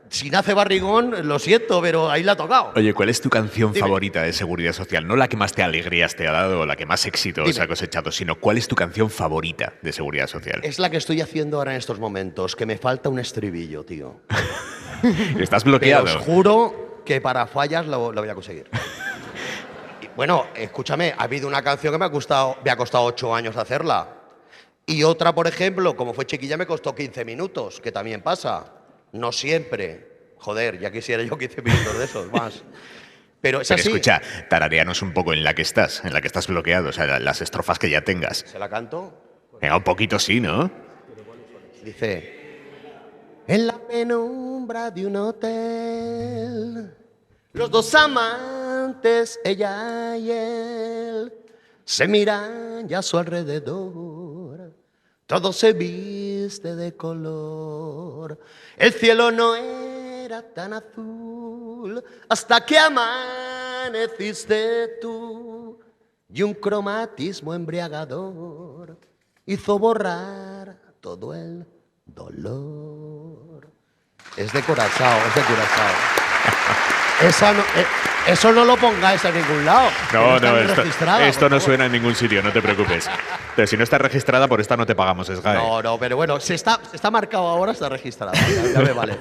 T: si nace barrigón, lo siento, pero ahí la ha tocado.
B: Oye, ¿cuál es tu canción favorita de Seguridad Social? No la que más te alegrías te ha dado o la que más éxitos ha cosechado, sino ¿cuál es tu canción favorita de Seguridad Social?
T: Es la que estoy haciendo ahora en estos momentos, que me falta un estribillo, tío.
B: ¿Estás bloqueado?
T: Pero os juro que para fallas lo voy a conseguir. Bueno, escúchame, ha habido una canción que me ha costado 8 años hacerla. Y otra, por ejemplo, como fue Chiquilla, me costó 15 minutos, que también pasa. No siempre. Joder, ya quisiera yo 15 minutos de esos más. Pero es así.
B: Escucha, tarareanos un poco en la que estás bloqueado, o sea, las estrofas que ya tengas.
T: ¿Se la canto?
B: Venga, un poquito sí, ¿no?
T: Dice: en la penumbra de un hotel, los dos amantes, ella y él, se miran ya a su alrededor. Todo se viste de color. El cielo no era tan azul hasta que amaneció. amaneciste tú y un cromatismo embriagador hizo borrar todo el dolor. Es de Curazao, es de Curazao. Eso no lo pongáis en ningún lado.
B: No, esto no suena en ningún sitio, no te preocupes. Pero si no está registrada, por esta no te pagamos, SGAE.
T: No, pero bueno, si está marcado ahora, está registrada. Ya me vale.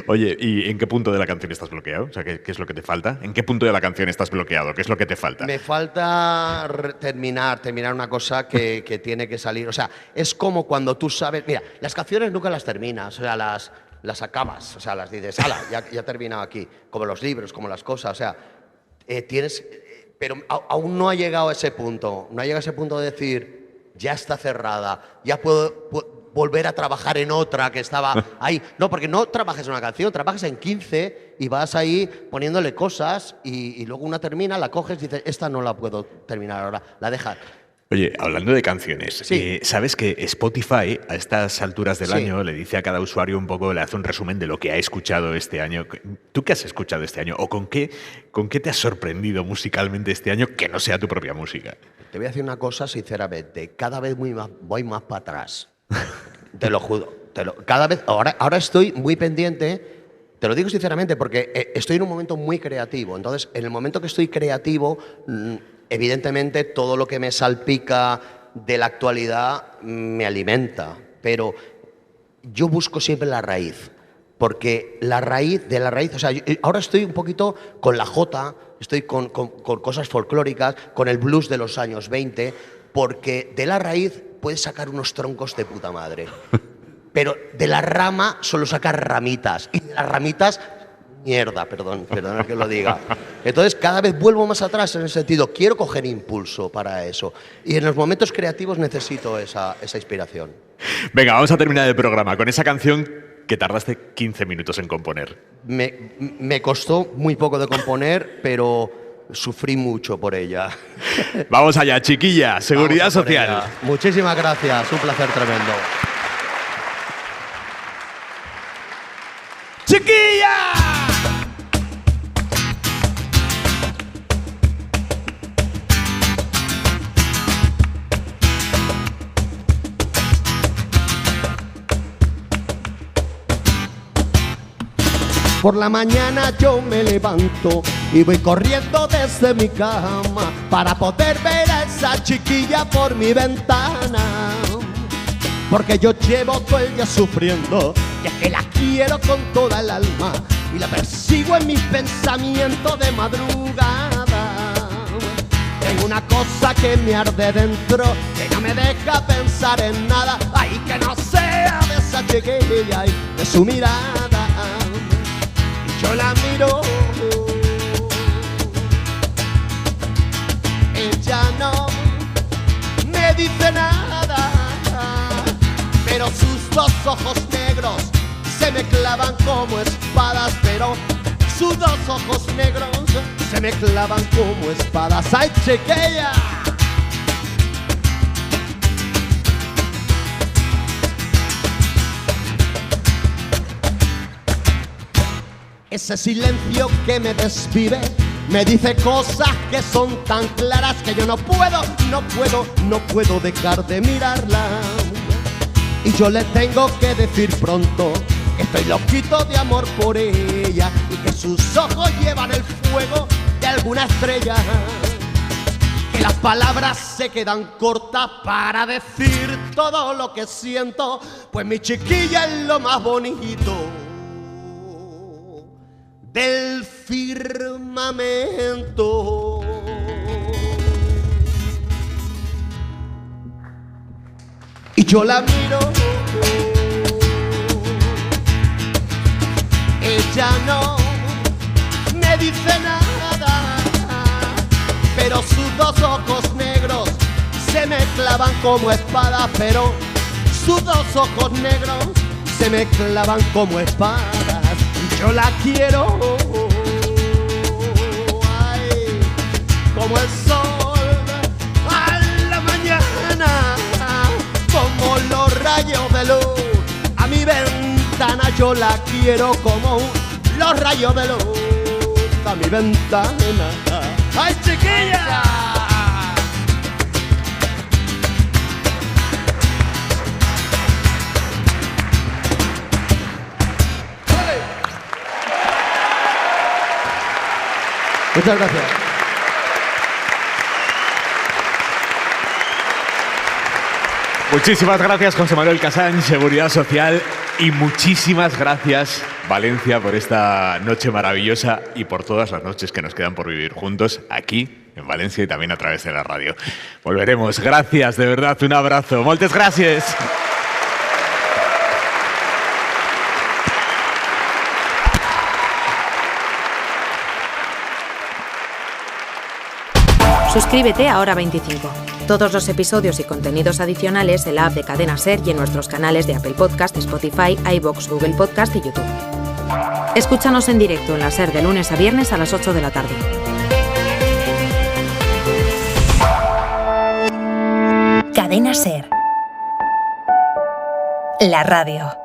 B: Oye, ¿y en qué punto de la canción estás bloqueado? O sea, ¿qué es lo que te falta? ¿En qué punto de la canción estás bloqueado? ¿Qué es lo que te falta?
T: Me falta terminar una cosa que tiene que salir. O sea, es como cuando tú sabes… Mira, las canciones nunca las terminas, o sea, las acabas, o sea, las dices, ¡hala! Ya he terminado aquí. Como los libros, como las cosas, o sea, tienes… Pero aún no ha llegado a ese punto. No ha llegado a ese punto de decir, ya está cerrada, ya puedo volver a trabajar en otra que estaba ahí. No, porque no trabajas en una canción, trabajas en 15 y vas ahí poniéndole cosas y luego una termina, la coges y dices, esta no la puedo terminar ahora, la dejas.
B: Oye, hablando de canciones,
T: sí.
B: ¿Sabes que Spotify a estas alturas del año le dice a cada usuario un poco, le hace un resumen de lo que ha escuchado este año? ¿Tú qué has escuchado este año? ¿O con qué te has sorprendido musicalmente este año que no sea tu propia música?
T: Te voy a decir una cosa sinceramente, cada vez voy más para atrás. Te lo juro. Cada vez, ahora estoy muy pendiente, te lo digo sinceramente, porque estoy en un momento muy creativo. Entonces, en el momento que estoy creativo, evidentemente todo lo que me salpica de la actualidad me alimenta. Pero yo busco siempre la raíz. Porque la raíz, o sea, ahora estoy un poquito con la jota, estoy con cosas folclóricas, con el blues de los años 20, porque de la raíz puedes sacar unos troncos de puta madre. Pero de la rama solo sacar ramitas. Y de las ramitas, mierda, perdón que lo diga. Entonces cada vez vuelvo más atrás en ese sentido. Quiero coger impulso para eso. Y en los momentos creativos necesito esa inspiración.
B: Venga, vamos a terminar el programa con esa canción que tardaste 15 minutos en componer.
T: Me costó muy poco de componer, pero sufrí mucho por ella.
B: Vamos allá, chiquilla, Seguridad Social.
T: Ella. Muchísimas gracias, un placer tremendo.
E: ¡Chiquilla!
U: Por la mañana yo me levanto y voy corriendo desde mi cama para poder ver a esa chiquilla por mi ventana. Porque yo llevo todo el día sufriendo, ya que la quiero con toda el alma y la persigo en mis pensamientos de madrugada. Tengo una cosa que me arde dentro, que no me deja pensar en nada, ay, que no sea de esa chiquilla y de su mirada. Yo la miro, ella no me dice nada, pero sus dos ojos negros se me clavan como espadas, pero sus dos ojos negros se me clavan como espadas. ¡Ay, chiquilla! Ese silencio que me desvive me dice cosas que son tan claras que yo no puedo dejar de mirarla. Y yo le tengo que decir pronto que estoy loquito de amor por ella y que sus ojos llevan el fuego de alguna estrella. Que las palabras se quedan cortas para decir todo lo que siento, pues mi chiquilla es lo más bonito del firmamento. Y yo la miro, ella no me dice nada, pero sus dos ojos negros se me clavan como espadas, pero sus dos ojos negros se me clavan como espadas. Yo la quiero, ay, como el sol a la mañana, como los rayos de luz a mi ventana. Yo la quiero como los rayos de luz a mi ventana. ¡Ay, chiquilla! Muchas gracias.
B: Muchísimas gracias, José Manuel Casán, Seguridad Social, y muchísimas gracias, Valencia, por esta noche maravillosa y por todas las noches que nos quedan por vivir juntos aquí en Valencia y también a través de la radio. Volveremos. Gracias, de verdad, un abrazo. Moltes gracias.
P: Suscríbete a Hora 25. Todos los episodios y contenidos adicionales en la app de Cadena SER y en nuestros canales de Apple Podcast, Spotify, iVoox, Google Podcast y YouTube. Escúchanos en directo en la SER de lunes a viernes a las 8 de la tarde. Cadena SER. La radio.